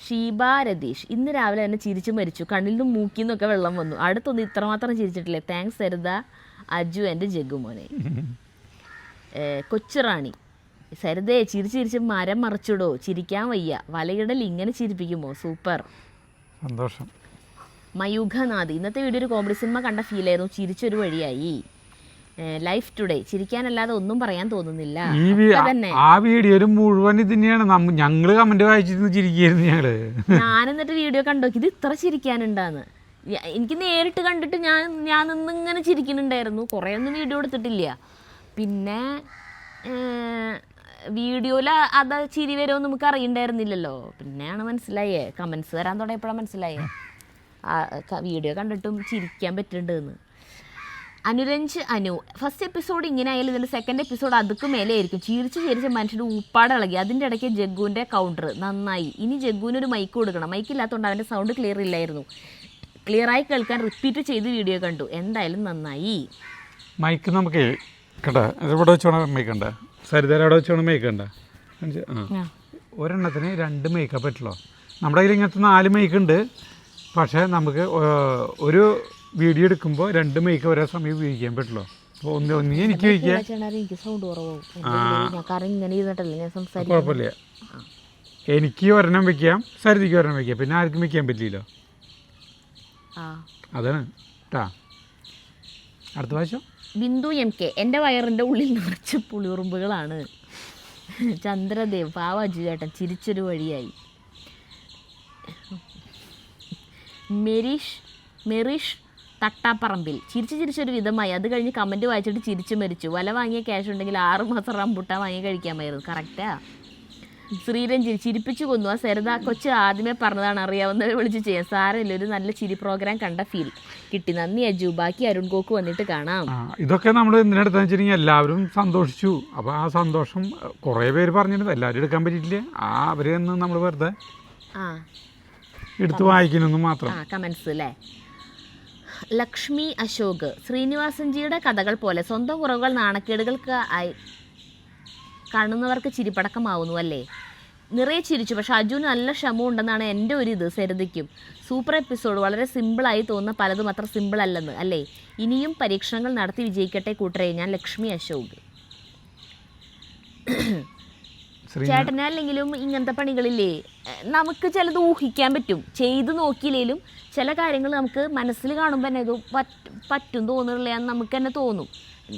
ഷീബ രതീഷ്. ഇന്ന് രാവിലെ തന്നെ ചിരിച്ച് മരിച്ചു, കണ്ണിൽ നിന്നും മൂക്കിൽ നിന്നൊക്കെ വെള്ളം വന്നു. അടുത്തൊന്നും ഇത്രമാത്രം ചിരിച്ചിട്ടില്ലേ. താങ്ക്സ് സരിത, അജു എൻ്റെ ജഗ്ഗു മോനെ. കൊച്ചുറാണി. സരിതയെ ചിരിച്ച് മരം മറിച്ചിടോ, ചിരിക്കാൻ വയ്യ, വലയിടൽ ഇങ്ങനെ ചിരിപ്പിക്കുമോ, സൂപ്പർ, സന്തോഷം. മയൂഖനാഥ്. ഇന്നത്തെ വീഡിയോ ഒരു കോമഡി സിനിമ കണ്ട ഫീലായിരുന്നു, ചിരിച്ചൊരു വഴിയായി. Life today. ചിരിക്കാനല്ലാതെ ഒന്നും പറയാൻ തോന്നുന്നില്ല. ആ വീഡിയോയിൽ മുഴുവൻ ഇത് തന്നെയാണ്. ഞങ്ങള് കമന്റ് വായിച്ചിരുന്ന് ചിരിക്കായിരുന്നു ഞങ്ങള്. ഞാൻ എന്നിട്ട് വീഡിയോ കണ്ടോക്കി ഇത് ഇത്ര ചിരിക്കാനുണ്ടാന്ന്. എനിക്ക് നേരിട്ട് കണ്ടിട്ട് ഞാൻ നിന്നിങ്ങനെ ചിരിക്കുന്നുണ്ടായിരുന്നു. കുറേ ഒന്നും വീഡിയോ എടുത്തിട്ടില്ല. പിന്നെ വീഡിയോയിൽ അത് ചിരി വരുമോ നമുക്ക് അറിയണ്ടായിരുന്നില്ലല്ലോ. പിന്നെയാണ് മനസ്സിലായേ, കമൻസ് വരാൻ തുടങ്ങിയപ്പോഴാണ് മനസ്സിലായേ വീഡിയോ കണ്ടിട്ടും ചിരിക്കാൻ പറ്റുന്നുണ്ട് എന്ന്. അനുരഞ്ജ് അനു. ഫസ്റ്റ് എപ്പിസോഡ് ഇങ്ങനെ ആയാലും ഇതിൻ്റെ സെക്കൻഡ് എപ്പിസോഡ് അതുക്ക് മേലെ ആയിരിക്കും. ചിരിച്ച് മനുഷ്യൻ്റെ ഉപ്പാട് ഇളകി. അതിൻ്റെ ഇടയ്ക്ക് ജഗ്ഗുവിൻ്റെ കൗണ്ടർ നന്നായി. ഇനി ജഗ്ഗുവിനൊരു മൈക്ക് കൊടുക്കണം. മൈക്ക് ഇല്ലാത്തതുകൊണ്ട് അവൻ്റെ സൗണ്ട് ക്ലിയർ ഇല്ലായിരുന്നു. ക്ലിയറായി കേൾക്കാൻ റിപ്പീറ്റ് ചെയ്ത് വീഡിയോ കണ്ടു. എന്തായാലും നന്നായി. മൈക്ക് നമുക്ക് കേട്ടോ ഇവിടെ വെച്ചോണം മൈക്ക് ഉണ്ട്. സരിതയുടെ അവിടെ വെച്ചോണം മൈക്ക് ഉണ്ട്. ഒരെണ്ണത്തിന് 2 മൈക്കാ പറ്റുള്ളൂ. നമ്മുടെ കയ്യിൽ ഇങ്ങനത്തെ 4 മൈക്ക് ഉണ്ട്. പക്ഷേ നമുക്ക് ഒരു വീഡിയോ എടുക്കുമ്പോൾ 2 മൈക്ക് ഒരേ സമയം ഉപയോഗിക്കാൻ പറ്റുള്ളൂ. അപ്പോൾ ഒന്നേ എനിക്ക് കുഴപ്പമില്ല. എനിക്ക് ഒരെണ്ണം വെക്കാം, സരിതയ്ക്ക് ഒരെണ്ണം വെക്കാം, പിന്നെ ആർക്കും വെക്കാൻ പറ്റില്ലല്ലോ. അതാണ് കേട്ടാ. അടുത്ത പ്രാവശ്യം ബിന്ദു എം കെ. എൻ്റെ വയറിൻ്റെ ഉള്ളിൽ നിറച്ച് പുളിയുറുമ്പുകളാണ്. ചന്ദ്രദേവ്. പാവാജു ചേട്ടൻ ചിരിച്ചൊരു വഴിയായി. മെറിഷ് തട്ടാപ്പറമ്പിൽ. ചിരിച്ചൊരു വിധമായി. അത് കഴിഞ്ഞ് കമൻറ്റ് വായിച്ചിട്ട് ചിരിച്ചു മരിച്ചു. വല വാങ്ങിയ ക്യാഷ് ഉണ്ടെങ്കിൽ 6 മാസം റംബുട്ടാൻ വാങ്ങി കഴിക്കാമായിരുന്നു. കറക്റ്റാ. ശ്രീരഞ്ജിൻ. ചിരിപ്പിച്ചു കൊന്നു. ആ സരിത കൊച്ച് ആദ്യമേ പറഞ്ഞതാണ്, അറിയാവുന്നവരെ വിളിച്ച് ചെയ്യാം. സാരമില്ല, ഒരു നല്ല ചിരി പ്രോഗ്രാം കണ്ട ഫീൽ കിട്ടി. നന്ദി അജു. ബാക്കി അരുൺ ഗോക്ക് വന്നിട്ട് കാണാം. ഇതൊക്കെ നമ്മൾ എന്തിനെടുത്താന്ന് വെച്ചിട്ടുണ്ടെങ്കിൽ എല്ലാവരും സന്തോഷിച്ചു. അപ്പോൾ ആ സന്തോഷം കുറേ പേര് പറഞ്ഞിട്ടുണ്ട്, എല്ലാവരും എടുക്കാൻ പറ്റിയിട്ടില്ല. അവരെ ഒന്ന് നമ്മൾ വെറുതെ എടുത്ത് വായിക്കുന്നു മാത്രം. കമൻസ് അല്ലേ. ലക്ഷ്മി അശോക്. ശ്രീനിവാസൻജിയുടെ കഥകൾ പോലെ സ്വന്തം കുറവുകൾ നാണക്കേടുകൾക്ക് കാണുന്നവർക്ക് ചിരിപ്പടക്കമാവുന്നു അല്ലേ. നിറയെ ചിരിച്ചു. പക്ഷെ അജുന് നല്ല ക്ഷമ ഉണ്ടെന്നാണ് എൻ്റെ ഒരു ഇത്. സരിതയ്ക്കും സൂപ്പർ എപ്പിസോഡ്. വളരെ സിമ്പിളായി തോന്നുന്ന പലതും അത്ര സിമ്പിൾ അല്ലെന്ന് അല്ലേ. ഇനിയും പരീക്ഷണങ്ങൾ നടത്തി വിജയിക്കട്ടെ കൂട്ടരെ. ഞാൻ ലക്ഷ്മി അശോക്. ചേട്ടന് അല്ലെങ്കിലും ഇങ്ങനത്തെ പണികളില്ലേ, നമുക്ക് ചിലത് ഊഹിക്കാൻ പറ്റും. ചെയ്ത് നോക്കിയില്ലെങ്കിലും ചില കാര്യങ്ങൾ നമുക്ക് മനസ്സിൽ കാണുമ്പോൾ തന്നെ ഇത് പറ്റും തോന്നുന്നില്ല എന്ന് നമുക്ക് തന്നെ തോന്നും.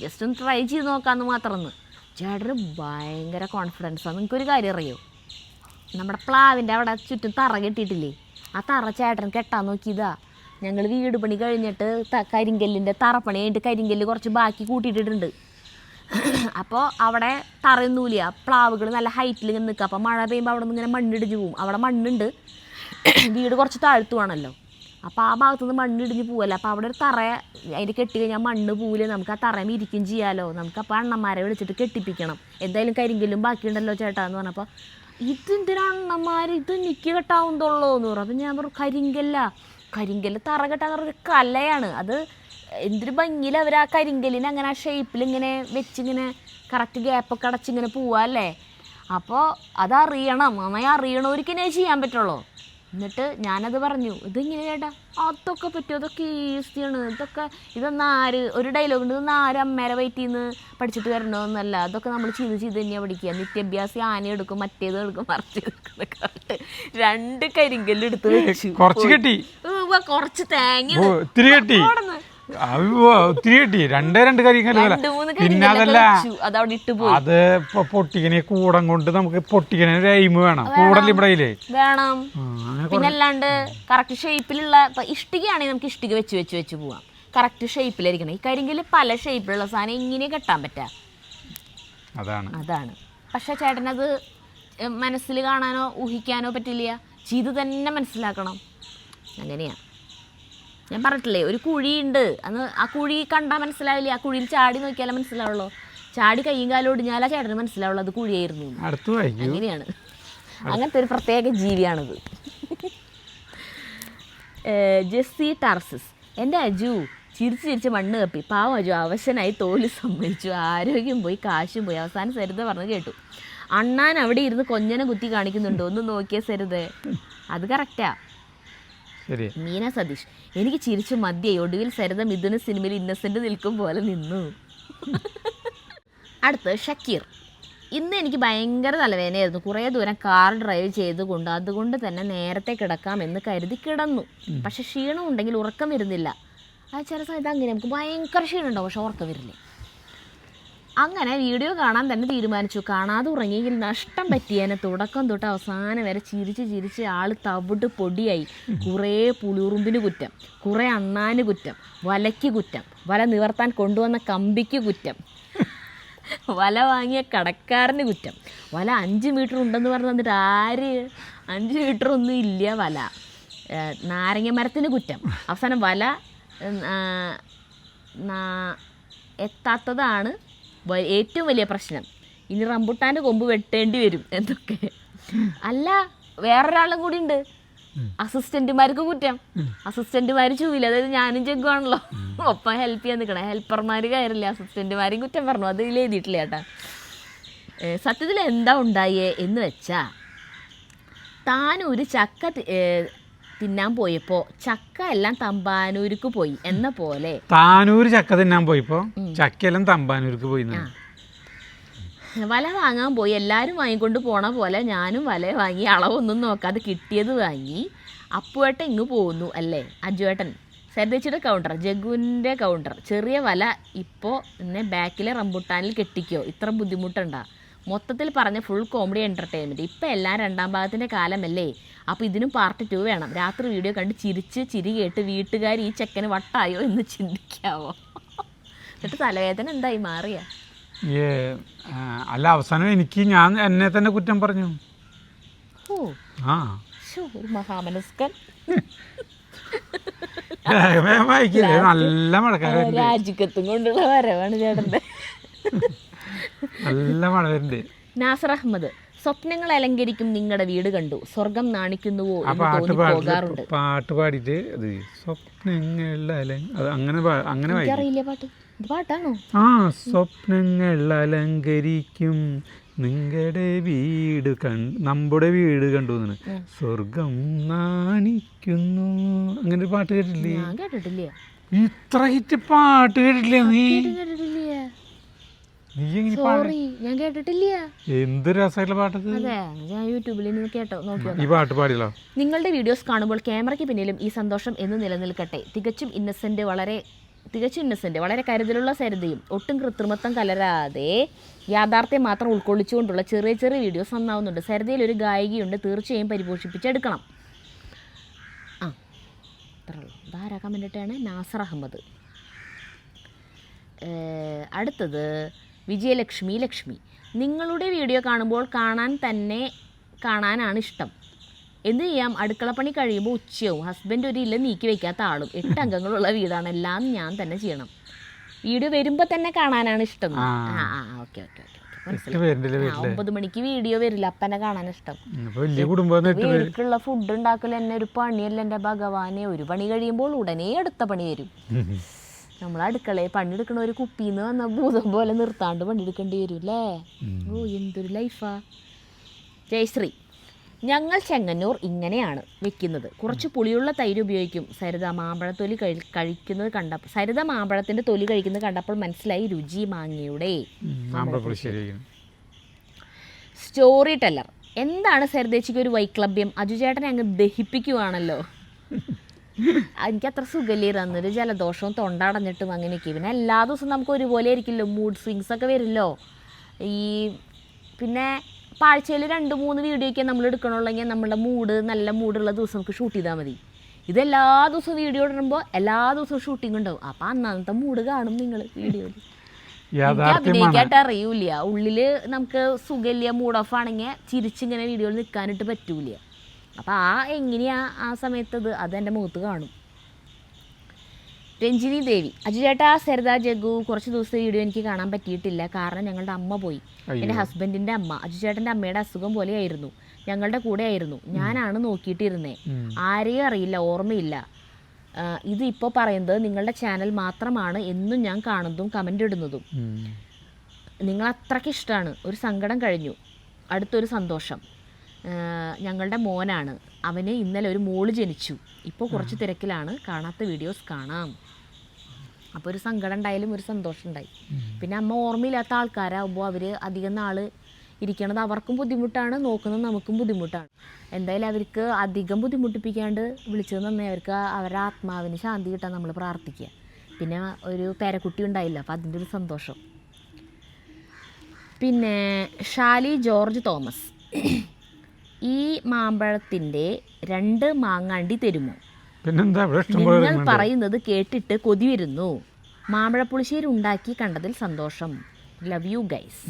ജസ്റ്റ് ഒന്ന് ട്രൈ ചെയ്ത് നോക്കാമെന്ന് മാത്രമെന്ന്. ചേട്ടന് ഭയങ്കര കോൺഫിഡൻസാണ്. നിങ്ങൾക്കൊരു കാര്യം അറിയോ, നമ്മുടെ പ്ലാവിൻ്റെ അവിടെ ചുറ്റും തറ കെട്ടിയിട്ടില്ലേ, ആ തറ ചേട്ടൻ കെട്ടാൻ നോക്കിയതാ. ഞങ്ങൾ വീട് പണി കഴിഞ്ഞിട്ട് കരിങ്കല്ലിൻ്റെ തറപ്പണി കഴിഞ്ഞിട്ട് കരിങ്കല്ല് കുറച്ച് ബാക്കി കൂട്ടിയിട്ടിട്ടുണ്ട്. അപ്പോൾ അവിടെ തറയൊന്നുമില്ല, പ്ലാവുകൾ നല്ല ഹൈറ്റിൽ ഇങ്ങനെ നിൽക്കുക. അപ്പോൾ മഴ പെയ്യുമ്പോൾ അവിടെ നിന്ന് ഇങ്ങനെ മണ്ണിടിഞ്ഞ് പോവും. അവിടെ മണ്ണുണ്ട്, വീട് കുറച്ച് താഴ്ത്തുവാണല്ലോ. അപ്പോൾ ആ ഭാഗത്തുനിന്ന് മണ്ണിടിഞ്ഞ് പോവല്ലോ. അപ്പോൾ അവിടെ ഒരു തറ അതിൻ്റെ കെട്ടി കഴിഞ്ഞാൽ മണ്ണ് പോവില്ല, നമുക്ക് ആ തറയും ഇരിക്കും ചെയ്യാമല്ലോ. നമുക്കപ്പോൾ അണ്ണന്മാരെ വിളിച്ചിട്ട് കെട്ടിപ്പിക്കണം. എന്തായാലും കരിങ്കല്ലും ബാക്കിയുണ്ടല്ലോ ചേട്ടാ എന്ന് പറഞ്ഞപ്പോൾ, ഇതെന്തിനാ അണ്ണന്മാർ, ഇത് എനിക്ക് കെട്ടാവുന്നതുള്ളൂ എന്ന് പറഞ്ഞു. അപ്പം ഞാൻ പറഞ്ഞു, കരിങ്കല്ല് തറ കെട്ടാന്ന് പറഞ്ഞൊരു കലയാണ് അത്. എന്തൊരു ഭംഗിയിൽ അവർ ആ കരിങ്കല്ലിന് അങ്ങനെ ആ ഷേപ്പിൽ ഇങ്ങനെ വെച്ചിങ്ങനെ കറക്റ്റ് ഗ്യാപ്പൊക്കെ അടച്ചിങ്ങനെ പോവാല്ലേ. അപ്പോൾ അതറിയണം, നന്നായി അറിയണവർക്കിനെ ചെയ്യാൻ പറ്റുള്ളൂ. എന്നിട്ട് ഞാനത് പറഞ്ഞു, ഇതിങ്ങനെ ചേട്ടാ അതൊക്കെ പറ്റും, അതൊക്കെ ഈസിയാണ്, ഇതൊന്നും ഒരു ഡയലോഗ് ഉണ്ട്, ഇതൊന്നും അമ്മേരെ വയറ്റിൽ നിന്ന് പഠിച്ചിട്ട് വരണമെന്നല്ല, അതൊക്കെ നമ്മൾ ചെയ്ത് തന്നെയാണ് പഠിക്കുക. നിത്യാഭ്യാസി ആന എടുക്കും, മറ്റേത് എടുക്കും, മറിച്ച് എടുക്കുന്നൊക്കെ 2 കരിങ്കല്ല് എടുത്ത് വെച്ചു. കുറച്ച് തേങ്ങ ഒത്തിരി കിട്ടി. 2 കരിങ്കല്ല്. പിന്നെ അതല്ല, അത് പൊട്ടിക്കണ കൂടം കൊണ്ട് നമുക്ക് പൊട്ടിക്കണ ഒരു എയിം വേണം. കൂടല്ലേ ഇവിടെ വേണം. പിന്നെ അല്ലാണ്ട് കറക്റ്റ് ഷേപ്പിലുള്ള ഇഷ്ടികയാണെങ്കിൽ നമുക്ക് ഇഷ്ടിക വെച്ച് പോവാം. കറക്റ്റ് ഷേപ്പിലായിരിക്കണം. ഈ കരിങ്കല്ല് പല ഷേപ്പിലുള്ള സാധനം ഇങ്ങനെ കെട്ടാൻ പറ്റാ. അതാണ്. പക്ഷെ ചേട്ടനത് മനസ്സിൽ കാണാനോ ഊഹിക്കാനോ പറ്റില്ല, ചെയ്ത് തന്നെ മനസ്സിലാക്കണം. അങ്ങനെയാ ഞാൻ പറഞ്ഞിട്ടില്ലേ, ഒരു കുഴിയുണ്ട്, അന്ന് ആ കുഴി കണ്ടാൽ മനസ്സിലാവില്ല, ആ കുഴിയിൽ ചാടി നോക്കിയാലേ മനസ്സിലാവുള്ളൂ. ചാടി കയ്യും കാലും ഒടിഞ്ഞാൽ ആ ചേട്ടന് മനസ്സിലാവുള്ളൂ അത് കുഴിയായിരുന്നു. അടുത്ത് വായിക്കൂ. അങ്ങനെയാണ്, അങ്ങനത്തെ ഒരു പ്രത്യേക ജീവിയാണിത്. ജെസ്സി ടാർസിസ്, എൻ്റെ അജു ചിരിച്ച് ചിരിച്ച് മണ്ണ് കപ്പി. പാവം അജു അവശനായി തോല് സമ്മതിച്ചു, ആരോഗ്യം പോയി കാശും പോയി. അവസാനം സരിത പറഞ്ഞു കേട്ടു, അണ്ണാൻ അവിടെ ഇരുന്ന് കൊഞ്ഞനെ കുത്തി കാണിക്കുന്നുണ്ടോ, ഒന്ന് നോക്കിയ സരിത. അത് കറക്റ്റാ. മീന സതീഷ്, എനിക്ക് ചിരിച്ചു മതിയായി, ഒടുവിൽ സരിത മിഥുന സിനിമയിൽ ഇന്നസെന്റ് നിൽക്കും പോലെ നിന്നു. അടുത്ത് ഷക്കീർ, ഇന്ന് എനിക്ക് ഭയങ്കര തലവേദനയായിരുന്നു. കുറേ ദൂരം കാർ ഡ്രൈവ് ചെയ്തുകൊണ്ട് അതുകൊണ്ട് തന്നെ നേരത്തെ കിടക്കാമെന്ന് കരുതി കിടന്നു. പക്ഷെ ക്ഷീണം ഉണ്ടെങ്കിൽ ഉറക്കം വരുന്നില്ല. അത് ചില സമയത്ത് അങ്ങനെ നമുക്ക് ഭയങ്കര ക്ഷീണം ഉണ്ടാവും, പക്ഷെ ഉറക്കം വരില്ലേ. അങ്ങനെ വീഡിയോ കാണാൻ തന്നെ തീരുമാനിച്ചു. കാണാതെ ഉറങ്ങിയെങ്കിൽ നഷ്ടം പറ്റിയേനെ. തുടക്കം തൊട്ട് അവസാനം വരെ ചിരിച്ച് ചിരിച്ച് ആൾ തവിട്ട് പൊടിയായി. കുറേ പുളിയുറുമ്പിന് കുറ്റം, കുറേ അണ്ണാന് കുറ്റം, വലയ്ക്ക് കുറ്റം, വല നിവർത്താൻ കൊണ്ടുവന്ന കമ്പിക്ക് കുറ്റം, വല വാങ്ങിയ കടക്കാരന് കുറ്റം, വല 5 മീറ്റർ ഉണ്ടെന്ന് പറഞ്ഞ് തന്നിട്ട് ആര് 5 മീറ്റർ ഒന്നും ഇല്ല വല, നാരങ്ങ മരത്തിന് കുറ്റം, അവസാനം വല എത്താത്തതാണ് ഏറ്റവും വലിയ പ്രശ്നം, ഇനി റംബുട്ടാൻ്റെ കൊമ്പ് വെട്ടേണ്ടി വരും എന്നൊക്കെ. അല്ല, വേറൊരാളും കൂടി ഉണ്ട്, അസിസ്റ്റന്റുമാർക്ക് കുറ്റം. അസിസ്റ്റന്റുമാർ ചൂവില്ല, അതായത് ഞാനും ജഗ്ഗുവാണല്ലോ ഒപ്പം ഹെൽപ്പ് ചെയ്യാൻ നിൽക്കണേ. ഹെൽപ്പർമാർ കയറില്ല, അസിസ്റ്റന്റുമാരും കുറ്റം പറഞ്ഞു. അത് ഇതിൽ എഴുതിയിട്ടില്ല ചേട്ടാ. സത്യത്തിൽ എന്താ ഉണ്ടായേ എന്ന് വെച്ചാൽ, താനൂര് ചക്ക തിന്നാൻ പോയപ്പോ ചക്ക എല്ലാം തമ്പാനൂർക്ക് പോയി എന്ന പോലെ. താനൂര് ചക്ക തിന്നാൻ പോയപ്പോ ചക്കയെല്ലാം തമ്പാനൂർക്ക് പോയി. വല വാങ്ങാൻ പോയി, എല്ലാവരും വാങ്ങിക്കൊണ്ട് പോണ പോലെ ഞാനും വല വാങ്ങി, അളവൊന്നും നോക്കാതെ കിട്ടിയത് വാങ്ങി. അപ്പുവേട്ടൻ ഇങ്ങ് പോകുന്നു അല്ലേ, അജുവേട്ടൻ. സരിതച്ചിയുടെ കൗണ്ടർ, ജഗ്ഗുവിൻ്റെ കൗണ്ടർ, ചെറിയ വല ഇപ്പോൾ എന്നെ ബാക്കിലെ റംബുട്ടാനിൽ കെട്ടിക്കോ, ഇത്ര ബുദ്ധിമുട്ടുണ്ടാ. മൊത്തത്തിൽ പറഞ്ഞ ഫുൾ കോമഡി എൻ്റർടൈൻമെൻറ്റ്. ഇപ്പം എല്ലാം 2ാം ഭാഗത്തിൻ്റെ കാലമല്ലേ, അപ്പോൾ ഇതിനും പാർട്ട് 2 വേണം. രാത്രി വീഡിയോ കണ്ട് ചിരി കേട്ട് വീട്ടുകാർ ഈ ചെക്കന് വട്ടായോ എന്ന് ചിന്തിക്കാവോ. എന്നിട്ട് തലവേദന എന്തായി മാറിയ? അല്ല, അവസാനം എനിക്ക് ഞാൻ എന്നെ തന്നെ കുറ്റം പറഞ്ഞു. ഓ ആ ഒരു മഹാമനസ്കൻ. നല്ല മഴക്കാരൻ, രാജിക്കത്തും കൊണ്ടുള്ള വരവാണ് ചേട്ടൻ്റെ. നല്ല മഴ വരുന്നുണ്ട്. നാസർ അഹമ്മദ്, സ്വപ്നങ്ങൾ അലങ്കരിക്കും നിങ്ങളുടെ വീട് കണ്ടു, സ്വർഗം നാണിക്കുന്നുവോ എന്ന് തോന്നി പോകാറുണ്ട്. പാട്ട് പാടിയിട്ട് അത് സ്വപ്നങ്ങൾ അങ്ങനെ അറിയില്ല പാട്ട്, ഇത് പാട്ടാണോ? ആ, സ്വപ്നങ്ങൾ അലങ്കരിക്കും നിങ്ങളുടെ വീട് നമ്മുടെ വീട് കണ്ടു, സ്വർഗം നാണിക്കുന്നു, അങ്ങനെ ഒരു പാട്ട് കേട്ടിട്ടില്ലേ? ഞാൻ കേട്ടിട്ടില്ല. ഇത്ര ഹിറ്റ് പാട്ട് കേട്ടിട്ടില്ലേ നീ? ഞാൻ കേട്ടിട്ടില്ല. എന്ത് രസമായിട്ടുള്ള പാട്ടത്. അതെ, ഞാൻ യൂട്യൂബിൽ നിന്ന് കേട്ടോ, നോക്കിയോ. ഈ പാട്ട് പാടിയല്ലോ. നിങ്ങളുടെ വീഡിയോസ് കാണുമ്പോൾ ക്യാമറയ്ക്ക് പിന്നിലും ഈ സന്തോഷം എന്ന് നിലനിൽക്കട്ടെ. തികച്ചും ഇന്നസെന്റ്, വളരെ കരുതലുള്ള സരിതയും ഒട്ടും കൃത്രിമത്വം കലരാതെ യാഥാർത്ഥ്യം മാത്രം ഉൾക്കൊള്ളിച്ചുകൊണ്ടുള്ള ചെറിയ ചെറിയ വീഡിയോസ് നന്നാവുന്നുണ്ട്. സരിതയിൽ ഒരു ഗായികയുണ്ട്, തീർച്ചയായും പരിപോഷിപ്പിച്ചെടുക്കണം. ആ അത്രയുള്ളൂ. ധാരാ കമൻറ്റിട്ടാണ് നാസർ അഹമ്മദ്. അടുത്തത് വിജയലക്ഷ്മി, നിങ്ങളുടെ വീഡിയോ കാണുമ്പോൾ കാണാനാണ് ഇഷ്ടം. എന്ത് ചെയ്യാം, അടുക്കളപ്പണി കഴിയുമ്പോൾ ഉച്ചയാവും. ഹസ്ബൻഡ് ഒരു ഇല്ല നീക്കി വയ്ക്കാത്ത ആളും. 8 അംഗങ്ങളുള്ള വീടാണ്, എല്ലാം ഞാൻ തന്നെ ചെയ്യണം. വീഡിയോ വരുമ്പോൾ തന്നെ കാണാനാണ് ഇഷ്ടം. ഓക്കെ 9 മണിക്ക് വീഡിയോ വരില്ല, അപ്പനെ കാണാൻ ഇഷ്ടം. വീട്ടിലുള്ള ഫുഡ് ഉണ്ടാക്കൽ എന്നെ ഒരു പണിയല്ല എൻ്റെ ഭഗവാനെ. ഒരു പണി കഴിയുമ്പോൾ ഉടനെ അടുത്ത പണി വരും. നമ്മൾ അടുക്കളയെ പണിയെടുക്കണ ഒരു കുപ്പിന്ന് വന്ന ഭൂതം പോലെ നിർത്താണ്ട് പണിയെടുക്കേണ്ടി വരും അല്ലേ. ഓ എന്തൊരു ലൈഫാ. ജയശ്രീ, ഞങ്ങൾ ചെങ്ങന്നൂർ ഇങ്ങനെയാണ് വെക്കുന്നത്, കുറച്ച് പുളിയുള്ള തൈര് ഉപയോഗിക്കും. സരിത മാമ്പഴത്തൊലി മാമ്പഴത്തിൻ്റെ തൊലി കഴിക്കുന്നത് കണ്ടപ്പോൾ മനസ്സിലായി രുചി മാങ്ങയുടെ. സ്റ്റോറി ടെല്ലർ, എന്താണ് സരിതേച്ചിക്ക് ഒരു വൈക്ലഭ്യം? അജുചേട്ടനെ അങ്ങ് ദഹിപ്പിക്കുവാണല്ലോ. എനിക്കത്ര സുഖമില്ല, അന്നൊരു ജലദോഷവും തൊണ്ടടഞ്ഞിട്ടും അങ്ങനെയൊക്കെ. പിന്നെ എല്ലാ ദിവസവും നമുക്ക് ഒരുപോലെ ആയിരിക്കില്ലോ, മൂഡ് സ്വിങ്സ് ഒക്കെ വരുമല്ലോ. പിന്നെ ആഴ്ചയിൽ 2-3 വീഡിയോയൊക്കെ നമ്മൾ എടുക്കണുള്ളെങ്കിൽ നമ്മുടെ നല്ല മൂഡുള്ള ദിവസം നമുക്ക് ഷൂട്ട് ചെയ്താൽ മതി. ഇതെല്ലാ ദിവസവും വീഡിയോ ഇടുമ്പോൾ എല്ലാ ദിവസവും ഷൂട്ടിംഗ് ഉണ്ടാവും. അപ്പം അന്നത്തെ മൂഡ് കാണും നിങ്ങൾ വീഡിയോയിൽ. അഭിനയിക്കായിട്ട് അറിയൂല, ഉള്ളിൽ നമുക്ക് സുഖമില്ല, മൂഡ് ഓഫ് ആണെങ്കിൽ ചിരിച്ചിങ്ങനെ വീഡിയോയിൽ നിൽക്കാനായിട്ട് പറ്റൂല. അപ്പം എങ്ങനെയാ ആ സമയത്തത്, അതെൻ്റെ മുഖത്ത് കാണും. രഞ്ജിനി ദേവി, അജു ചേട്ടാ, സരിത, ജഗ്ഗു, കുറച്ച് ദിവസത്തെ വീഡിയോ എനിക്ക് കാണാൻ പറ്റിയിട്ടില്ല. കാരണം ഞങ്ങളുടെ അമ്മ പോയി. എൻ്റെ ഹസ്ബൻഡിൻ്റെ അമ്മ. അജു ചേട്ടൻ്റെ അമ്മയുടെ അസുഖം പോലെയായിരുന്നു. ഞങ്ങളുടെ കൂടെ ആയിരുന്നു. ഞാനാണ് നോക്കിയിട്ടിരുന്നേ. ആരെയും അറിയില്ല, ഓർമ്മയില്ല. ഇത് ഇപ്പോൾ പറയുന്നത് നിങ്ങളുടെ ചാനൽ മാത്രമാണ് എന്നും ഞാൻ കാണുന്നതും കമൻ്റ് ഇടുന്നതും. നിങ്ങൾ അത്രയ്ക്ക് ഇഷ്ടമാണ്. ഒരു സങ്കടം കഴിഞ്ഞു, അടുത്തൊരു സന്തോഷം. ഞങ്ങളുടെ മോനാണ്. അവന് ഇന്നലെ ഒരു മോള് ജനിച്ചു. ഇപ്പോൾ കുറച്ച് തിരക്കിലാണ്, കാണാത്ത വീഡിയോസ് കാണാം. അപ്പോൾ ഒരു സങ്കടം ഉണ്ടായാലും ഒരു സന്തോഷം ഉണ്ടായി. പിന്നെ അമ്മ ഓർമ്മയില്ലാത്ത ആൾക്കാരാകുമ്പോൾ അവർ അധികം നാൾ ഇരിക്കണത് അവർക്കും ബുദ്ധിമുട്ടാണ്, നോക്കുന്നത് നമുക്കും ബുദ്ധിമുട്ടാണ്. എന്തായാലും അവർക്ക് അധികം ബുദ്ധിമുട്ടിപ്പിക്കാണ്ട് വിളിച്ചത് നന്നേ. അവർക്ക് അവരുടെ ആത്മാവിന് ശാന്തി കിട്ടാൻ നമ്മൾ പ്രാർത്ഥിക്കുക. പിന്നെ ഒരു പേരക്കുട്ടി ഉണ്ടായില്ല, അപ്പോൾ അതിൻ്റെ ഒരു സന്തോഷം. പിന്നെ ഷാലി ജോർജ് തോമസ്, ഈ മാമ്പഴത്തിൻ്റെ 2 മാങ്ങാണ്ടി തരുമോ? പിന്നെന്താ, നിങ്ങൾ പറയുന്നത് കേട്ടിട്ട് കൊതി വരുന്നു. മാമ്പഴപ്പുളിശ്ശേരി ഉണ്ടാക്കി കണ്ടതിൽ സന്തോഷം. Love you guys.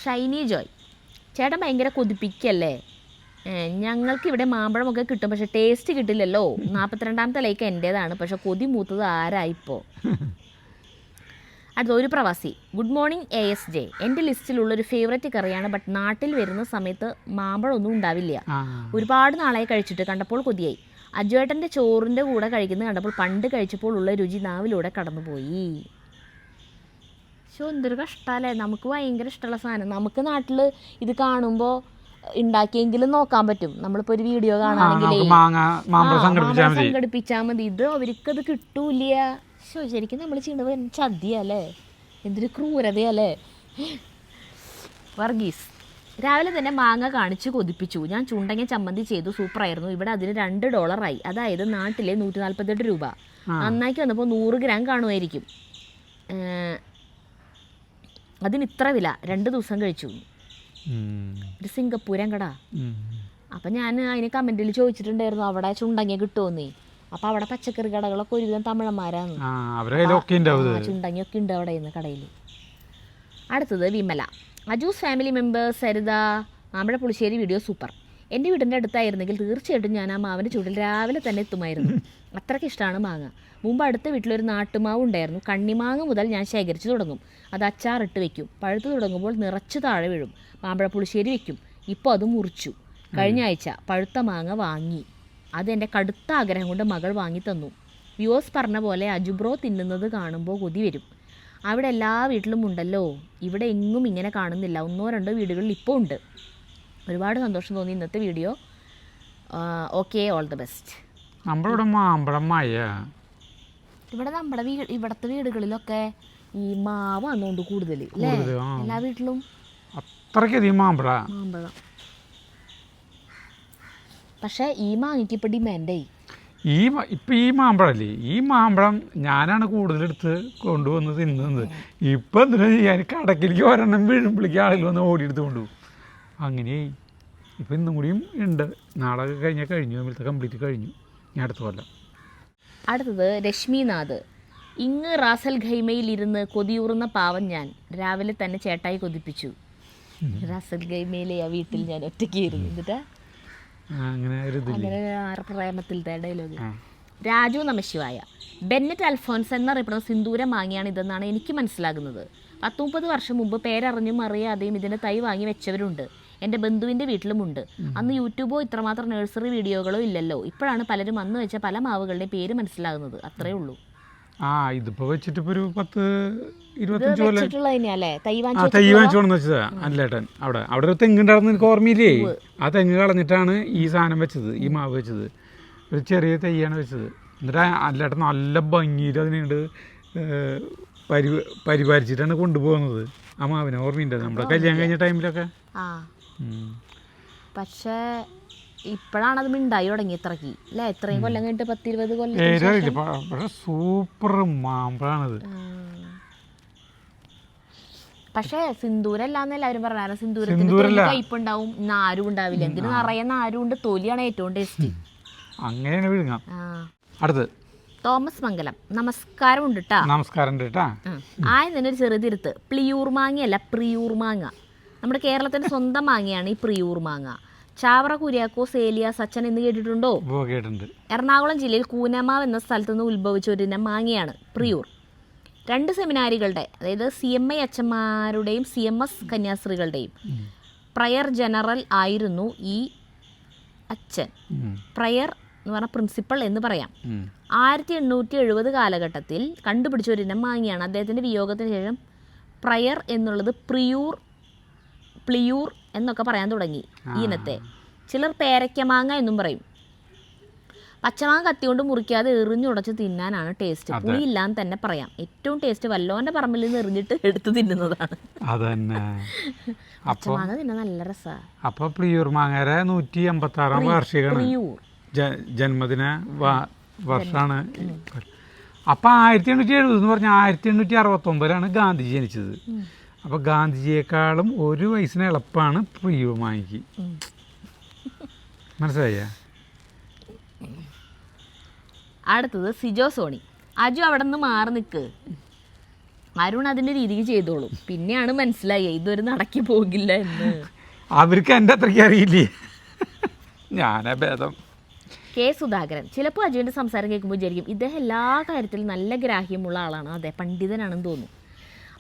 Shiny Joy, ചേട്ടൻ ഭയങ്കര കൊതിപ്പിക്കല്ലേ. ഞങ്ങൾക്കിവിടെ മാമ്പഴമൊക്കെ കിട്ടും, പക്ഷെ ടേസ്റ്റ് കിട്ടില്ലല്ലോ. 42ാമത്തെ ലൈക്ക് എൻ്റേതാണ്, പക്ഷെ കൊതി മൂത്തത് ആരായിപ്പോൾ. അടുത്ത ഒരു പ്രവാസി, ഗുഡ് മോർണിംഗ് ASJ. എൻ്റെ ലിസ്റ്റിലുള്ളൊരു ഫേവറേറ്റ് കറിയാണ്. ബട്ട് നാട്ടിൽ വരുന്ന സമയത്ത് മാമ്പഴമൊന്നും ഉണ്ടാവില്ല. ഒരുപാട് നാളായി കഴിച്ചിട്ട്, കണ്ടപ്പോൾ കൊതിയായി. അജുവേട്ടൻ്റെ ചോറിൻ്റെ കൂടെ കഴിക്കുന്നത് കണ്ടപ്പോൾ പണ്ട് കഴിച്ചപ്പോൾ ഉള്ള രുചി നാവിലൂടെ കടന്നുപോയി. എന്തൊരു കഷ്ടമല്ലേ. നമുക്ക് ഭയങ്കര ഇഷ്ടമുള്ള സാധനം നമുക്ക് നാട്ടിൽ ഇത് കാണുമ്പോൾ ഉണ്ടാക്കിയെങ്കിലും നോക്കാൻ പറ്റും. നമ്മളിപ്പോൾ ഒരു വീഡിയോ കാണുകയാണെങ്കിൽ സംഘടിപ്പിച്ചാൽ മതി. ഇത് അവർക്കത് കിട്ടൂല. ശരിക്കും നമ്മൾ ചെയ്യണത് ചതിയല്ലേ, എന്തൊരു ക്രൂരതയല്ലേ. വർഗീസ്, രാവിലെ തന്നെ മാങ്ങ കാണിച്ച് കൊതിപ്പിച്ചു. ഞാൻ ചുണ്ടങ്ങ ചമ്മന്തി ചെയ്തു, സൂപ്പറായിരുന്നു. ഇവിടെ അതിന് $2 അതായത് നാട്ടിലെ 148 രൂപ. നന്നാക്കി വന്നപ്പോൾ 100 ഗ്രാം കാണുമായിരിക്കും. അതിന് ഇത്ര വില. 2 ദിവസം കഴിച്ചു. ഒരു സിംഗപ്പൂരൻ കട. അപ്പം ഞാൻ അതിന് കമൻറ്റിൽ ചോദിച്ചിട്ടുണ്ടായിരുന്നു അവിടെ ചുണ്ടങ്ങ കിട്ടുമെന്നേ. അപ്പോൾ അവിടെ പച്ചക്കറി കടകളൊക്കെ ഒരുവിധം തമിഴന്മാരാണ്. ചുണ്ടങ്ങയൊക്കെ ഉണ്ട് അവിടെ ഇന്ന് കടയിൽ. അടുത്തത് വിമല, അജൂസ് ഫാമിലി മെമ്പേഴ്സ്, സരിത, മാമ്പഴ പുളിശ്ശേരി വീഡിയോ സൂപ്പർ. എൻ്റെ വീടിൻ്റെ അടുത്തായിരുന്നെങ്കിൽ തീർച്ചയായിട്ടും ഞാൻ ആ മാവിൻ്റെ ചൂടിൽ രാവിലെ തന്നെ എത്തുമായിരുന്നു. അത്രയ്ക്ക് ഇഷ്ടമാണ് മാങ്ങ. മുമ്പ് അടുത്ത വീട്ടിലൊരു നാട്ടുമാവ് ഉണ്ടായിരുന്നു. കണ്ണിമാങ്ങ മുതൽ ഞാൻ ശേഖരിച്ചു തുടങ്ങും. അത് അച്ചാറിട്ട് വെക്കും. പഴുത്തു തുടങ്ങുമ്പോൾ നിറച്ച് താഴെ വീഴും. മാമ്പഴ പുളിശ്ശേരി വെക്കും. ഇപ്പോൾ അത് മുറിച്ചു. കഴിഞ്ഞ ആഴ്ച പഴുത്ത മാങ്ങ വാങ്ങി. അതെൻ്റെ കടുത്ത ആഗ്രഹം കൊണ്ട് മകൾ വാങ്ങി തന്നു. വ്യൂവേഴ്സ് പറഞ്ഞ പോലെ അജുബ്രോ തിന്നുന്നത് കാണുമ്പോൾ കൊതി വരും. അവിടെ എല്ലാ വീട്ടിലും ഉണ്ടല്ലോ, ഇവിടെ എങ്ങും ഇങ്ങനെ കാണുന്നില്ല. 1-2 വീടുകളിൽ ഇപ്പോൾ ഉണ്ട്. ഒരുപാട് സന്തോഷം തോന്നി ഇന്നത്തെ video. Okay, all the best. ഇവിടെ നമ്മുടെ ഇവിടുത്തെ വീടുകളിലൊക്കെ ഈ മാവ് വന്നുകൊണ്ട് കൂടുതൽ അല്ലേ, എല്ലാ വീട്ടിലും അത്രയ്ക്കധികം മാമ്പഴം. പക്ഷേ ഈ മാങ്ങയ്ക്ക് ഇപ്പം ഡിമാൻഡായി. ഇപ്പം ഈ മാമ്പഴല്ലേ, ഈ മാമ്പഴം ഞാനാണ് കൂടുതലെടുത്ത് കൊണ്ടുവന്ന് തിന്നുന്നത്. ഇപ്പം എന്തിനാ ചെയ്യാൻ, കടക്കിലേക്ക് ഒരെണ്ണം വീഴുമ്പോഴേക്ക് ആളുകൾ വന്ന് ഓടിയെടുത്ത് കൊണ്ടുപോകും. അങ്ങനെയായി. ഇപ്പം ഇന്നും കൂടിയും ഉണ്ട്. നാളെ കഴിഞ്ഞു, തമ്മിലത്തെ കംപ്ലീറ്റ് കഴിഞ്ഞു. ഞാൻ അടുത്ത കൊല്ലം. അടുത്തത് രശ്മിനാഥ്, ഇങ്ങ് റാസൽ ഖൈമയിൽ ഇരുന്ന് കൊതിയൂറുന്ന പാവം ഞാൻ രാവിലെ തന്നെ ചേട്ടായി കൊതിപ്പിച്ചു. റാസൽ ഖൈമയിലെ ആ വീട്ടിൽ ഞാൻ ഒറ്റയ്ക്കായിരുന്നു. എന്നിട്ടാ അങ്ങനെ പ്രേമത്തിലത്തെ ഡയലോഗ്. രാജു നമശിവായ, ബെന്നറ്റ് അൽഫോൻസ് എന്നറിയപ്പെടുന്ന സിന്ദൂരം വാങ്ങിയാണ് ഇതെന്നാണ് എനിക്ക് മനസ്സിലാകുന്നത്. 30-30 വർഷം മുമ്പ് പേരറിഞ്ഞും അറിയാതെയും ഇതിൻ്റെ തൈ വാങ്ങി വെച്ചവരുണ്ട്. എൻ്റെ ബന്ധുവിൻ്റെ വീട്ടിലുമുണ്ട്. അന്ന് യൂട്യൂബോ ഇത്രമാത്രം നഴ്സറി വീഡിയോകളോ ഇല്ലല്ലോ. ഇപ്പോഴാണ് പലരും അന്ന് വെച്ച പല മാവുകളുടെയും പേര് മനസ്സിലാകുന്നത്. അത്രേ ഉള്ളൂ. ഇതിപ്പോ വെച്ചിട്ട് ഒരു 10-25 കൊല്ലം തൈ വാങ്ങിച്ചോണെന്ന് വെച്ചതാ അല്ലേട്ടൻ. അവിടെ ഒരു തെങ്ങുണ്ടായിരുന്നു, എനിക്ക് ഓർമ്മയില്ലേ. ആ തെങ്ങ് കളഞ്ഞിട്ടാണ് ഈ സാധനം വെച്ചത്, ഈ മാവ് വെച്ചത്. ഒരു ചെറിയ തൈയാണ് വെച്ചത്. എന്നിട്ട് അല്ലേട്ടൻ നല്ല ഭംഗിയിൽ അതിനുണ്ട് പരിപാലിച്ചിട്ടാണ് കൊണ്ടുപോകുന്നത് ആ മാവിനെ. ഓർമ്മയുണ്ട് നമ്മുടെ കല്യാണം കഴിഞ്ഞ ടൈമിലൊക്കെ. പക്ഷേ ഇപ്പോഴാണ് അത് മിണ്ടായി തുടങ്ങി. ഇത്രക്ക് അല്ലേ, ഇത്രയും കൊല്ലം കഴിഞ്ഞിട്ട് 10-20 കൊല്ലം. പക്ഷെ സൂപ്പർ മാമ്പഴാണത്. പക്ഷെ സിന്ദൂരല്ലാന്ന് എല്ലാവരും പറഞ്ഞാൽ സിന്ദൂരത്തിന് കയ്പുണ്ടാവും, നാരും ഉണ്ടാവില്ല. എന്തിനു നിറയെ നാരും ഉണ്ട്, തൊലിയാണ് ഏറ്റവും ടേസ്റ്റ്. അങ്ങനെയാണ് വിഴുങ്ങാം. അടുത്തത് തോമസ് മംഗലം, നമസ്കാരം ഉണ്ട് കേട്ടാ. നമസ്കാരം ഉണ്ട് കേട്ടാ. ആയതിനൊരു ചെറുതിരുത്ത്, പ്ലിയൂർ മാങ്ങയല്ല പ്രിയൂർ മാങ്ങ. നമ്മുടെ കേരളത്തിൻ്റെ സ്വന്തം മാങ്ങയാണ് ഈ പ്രിയൂർ മാങ്ങ. ചാവറ കുര്യാക്കോസ് ഏലിയാസ് അച്ഛൻ എന്ന് കേട്ടിട്ടുണ്ടോ? കേട്ടിട്ടുണ്ട്. എറണാകുളം ജില്ലയിൽ കൂനമാവ് എന്ന സ്ഥലത്തു നിന്ന് ഉത്ഭവിച്ച ഒരു ഇനം മാങ്ങയാണ് പ്രിയൂർ. 2 സെമിനാരികളുടെ, അതായത് CMI അച്ഛന്മാരുടെയും CMS കന്യാസ്ത്രീകളുടെയും പ്രയർ ജനറൽ ആയിരുന്നു ഈ അച്ഛൻ. പ്രയർ എന്ന് പറഞ്ഞാൽ പ്രിൻസിപ്പൾ എന്ന് പറയാം. 1870 കാലഘട്ടത്തിൽ കണ്ടുപിടിച്ച ഒരു ഇനം മാങ്ങയാണ്. അദ്ദേഹത്തിൻ്റെ വിയോഗത്തിന് ശേഷം പ്രയർ എന്നുള്ളത് പ്ലിയൂർ എന്നൊക്കെ പറയാൻ തുടങ്ങി ഈ ഇനത്തെ. ചിലർ പേരയ്ക്കമാങ്ങ എന്നും പറയും. പച്ചമാങ്ങ കത്തികൊണ്ട് മുറിക്കാതെ എറിഞ്ഞുടച്ച് തിന്നാനാണ് ടേസ്റ്റ്. പുളിയില്ലാന്ന് തന്നെ പറയാം. ഏറ്റവും ടേസ്റ്റ് വല്ലോൻ്റെ പറമ്പിൽ നിന്ന് എറിഞ്ഞിട്ട് എടുത്ത് തിന്നുന്നതാണ്. പച്ചമാങ്ങ തിന്നാൻ നല്ല രസമാണ്. അപ്പോൾ പ്ലിയൂർ മാങ്ങയുടെ 156 വാർഷികമാണ്, ജന്മദിന വർഷമാണ്. അപ്പോൾ 1870 എന്ന് പറഞ്ഞാൽ 1869 ഗാന്ധിജി ജനിച്ചത്. അപ്പോൾ ഗാന്ധിജിയേക്കാളും 1 വയസ്സിന് എളുപ്പമാണ് പ്രിയൂർ മാങ്ങയ്ക്ക്. മനസ്സിലായ? അടുത്തത് സിജോ സോണി. അജു അവിടെ നിന്ന് മാറി നിൽക്ക്, അരുൺ അതിൻ്റെ രീതിക്ക് ചെയ്തോളും. പിന്നെയാണ് മനസ്സിലായി ഇതൊരു നടക്കി പോകില്ല എന്ന്. അവർക്ക് എൻ്റെ അത്രയ്ക്ക് അറിയില്ലേ, ഞാനാ ഭേദം. കെ സുധാകരൻ. ചിലപ്പോൾ അജുവിൻ്റെ സംസാരം കേൾക്കുമ്പോൾ വിചാരിക്കും ഇദ്ദേഹം എല്ലാ കാര്യത്തിലും നല്ല ഗ്രാഹ്യമുള്ള ആളാണ്, അതെ പണ്ഡിതനാണെന്ന് തോന്നും.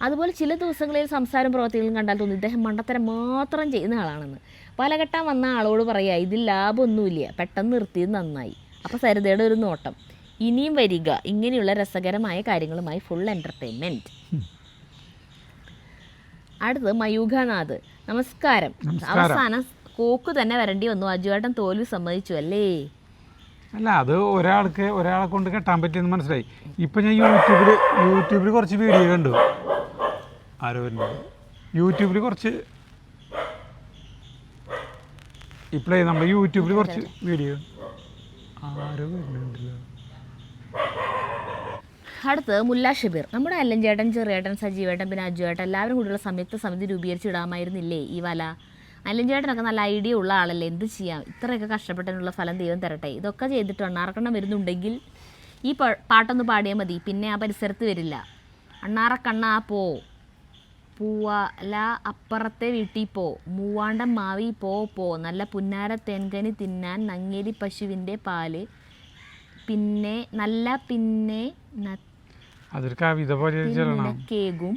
അതുപോലെ ചില ദിവസങ്ങളിൽ സംസാരം പ്രവർത്തികളും കണ്ടാൽ തോന്നും ഇദ്ദേഹം മണ്ടത്തരം മാത്രം ചെയ്യുന്ന ആളാണെന്ന്. പലഘട്ടം വന്ന ആളോട് പറയുക ഇതിൽ ലാഭമൊന്നുമില്ല, പെട്ടെന്ന് നിർത്തിയത് നന്നായി. അപ്പോൾ സരിതയുടെ ഒരു നോട്ടം, ഇനിയും വരിക ഇങ്ങനെയുള്ള രസകരമായ കാര്യങ്ങളുമായി ഫുൾ എൻ്റർടൈൻമെൻറ്റ്. അടുത്തത് മയൂഖനാഥ്. നമസ്കാരം. അവസാനം കോക്ക് തന്നെ വരേണ്ടി വന്നു. അജുവേട്ടൻ തോൽവി സമ്മതിച്ചു അല്ലേ? അല്ല, അത് ഒരാളെ കൊണ്ട് കെട്ടാൻ പറ്റിയെന്ന് മനസ്സിലായി. ഇപ്പം ഞാൻ യൂട്യൂബിൽ കുറച്ച് വീഡിയോ കണ്ടു. ആരോ വരുന്നുണ്ട് യൂട്യൂബിൽ കുറച്ച്, ഇപ്പോഴേ നമ്മുടെ യൂട്യൂബിൽ കുറച്ച് വീഡിയോ ആരോ വരുന്നുണ്ടല്ലോ. അടുത്തത് മുല്ല ഷബീർ. നമ്മുടെ അല്ലൻ ചേട്ടൻ, ചെറിയേട്ടൻ, സജീവേട്ടൻ, പിന്നെ അജുവേട്ടൻ എല്ലാവരും കൂടിയുള്ള സംയുക്ത സമിതി രൂപീകരിച്ചിടാമായിരുന്നില്ലേ ഈ വല? അല്ലൻ ചേട്ടനൊക്കെ നല്ല ഐഡിയ ഉള്ള ആളല്ലേ, എന്ത് ചെയ്യാം, ഇത്രയൊക്കെ കഷ്ടപ്പെട്ടതിനുള്ള ഫലം ദൈവം തരട്ടെ. ഇതൊക്കെ ചെയ്തിട്ട് അണ്ണാറക്കണ്ണം വരുന്നുണ്ടെങ്കിൽ ഈ പാട്ടൊന്ന് പാടിയാൽ മതി, പിന്നെ ആ പരിസരത്ത് വരില്ല. അണ്ണാറക്കണ്ണ പൂവല അപ്പുറത്തെ വീട്ടിൽ പോ, മൂവാണ്ടം മാവി പോ, നല്ല പുന്നാര തേൻകനി തിന്നാൻ നങ്ങേരി പശുവിൻ്റെ പാല്, പിന്നെ അതൊരു കവിത പോലെ കേകും,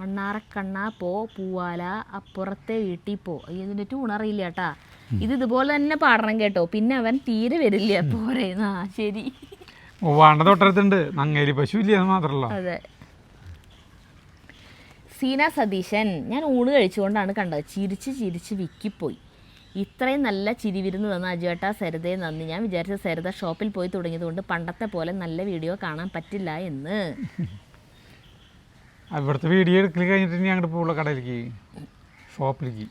അണ്ണാറക്കണ്ണ പൂവാല അപ്പുറത്തെ വീട്ടിൽ പോ. ഇതിൻ്റെ ട്യൂൺ അറിയില്ല കേട്ടാ. ഇതുപോലെ തന്നെ പാടണം കേട്ടോ, പിന്നെ അവൻ തീരെ വരില്ല. പോരെ, ശരി. തൊട്ടടുത്തുണ്ട് നങ്ങേരി പശു ഇല്ല മാത്രമല്ല. അതെ. സീന സതീശൻ. ഞാൻ ഊണ് കഴിച്ചുകൊണ്ടാണ് കണ്ടത്, ചിരിച്ച് വിക്കിപ്പോയി. ഇത്രയും നല്ല ചിരിവിരുന്ന് തന്ന അജുവേട്ട, സരിതയെ നന്ദി. ഞാൻ വിചാരിച്ച സരിത ഷോപ്പിൽ പോയി തുടങ്ങിയതുകൊണ്ട് പണ്ടത്തെ പോലെ നല്ല വീഡിയോ കാണാൻ പറ്റില്ല എന്ന്. ഇവിടുത്തെ വീഡിയോ എടുക്കൽ കഴിഞ്ഞിട്ട് ഇനി അങ്ങോട്ട് പോകുള്ള കടയിലേക്ക്, ഷോപ്പിലേക്ക്.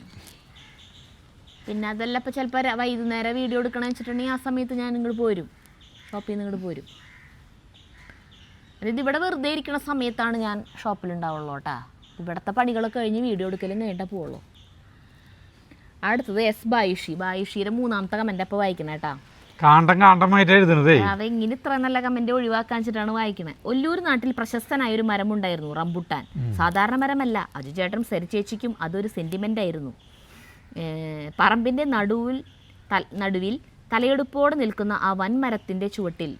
പിന്നെ അതല്ല, ഇപ്പോൾ ചിലപ്പോൾ വൈകുന്നേരം വീഡിയോ എടുക്കണമെന്ന് വെച്ചിട്ടുണ്ടെങ്കിൽ ആ സമയത്ത് ഞാൻ ഇങ്ങോട്ട് പോരും, ഷോപ്പിൽ നിന്ന് ഇങ്ങോട്ട് പോരും. അതായത് ഇവിടെ വെറുതെ ഇരിക്കുന്ന സമയത്താണ് ഞാൻ ഷോപ്പിലുണ്ടാവുള്ളൂ കേട്ടാ. ഇവിടുത്തെ പണികളൊക്കെ കഴിഞ്ഞ് വീഡിയോ എടുക്കലും കഴിഞ്ഞിട്ടേ പോവുള്ളൂ. അടുത്തത് എസ് ബായുഷിയുടെ 3ാമത്തെ കമൻ്റ് അപ്പോൾ വായിക്കണേ കേട്ടാ. കാണ്ടമായിട്ട് എഴുതുന്നത് അതെങ്ങനെ ഇത്ര നല്ല കമന്റ് ഒഴിവാക്കാൻ വെച്ചിട്ടാണ് വായിക്കണേ. ഒല്ലൂർ നാട്ടിൽ പ്രശസ്തനായ ഒരു മരമുണ്ടായിരുന്നു, റംബുട്ടാൻ. സാധാരണ മരമല്ല, അജു ചേട്ടനും സരി ചേച്ചിക്കും അതൊരു സെന്റിമെന്റ് ആയിരുന്നു. പറമ്പിന്റെ നടുവിൽ തലയെടുപ്പോടെ നിൽക്കുന്ന ആ വൻമരത്തിന്റെ ചുവട്ടിൽ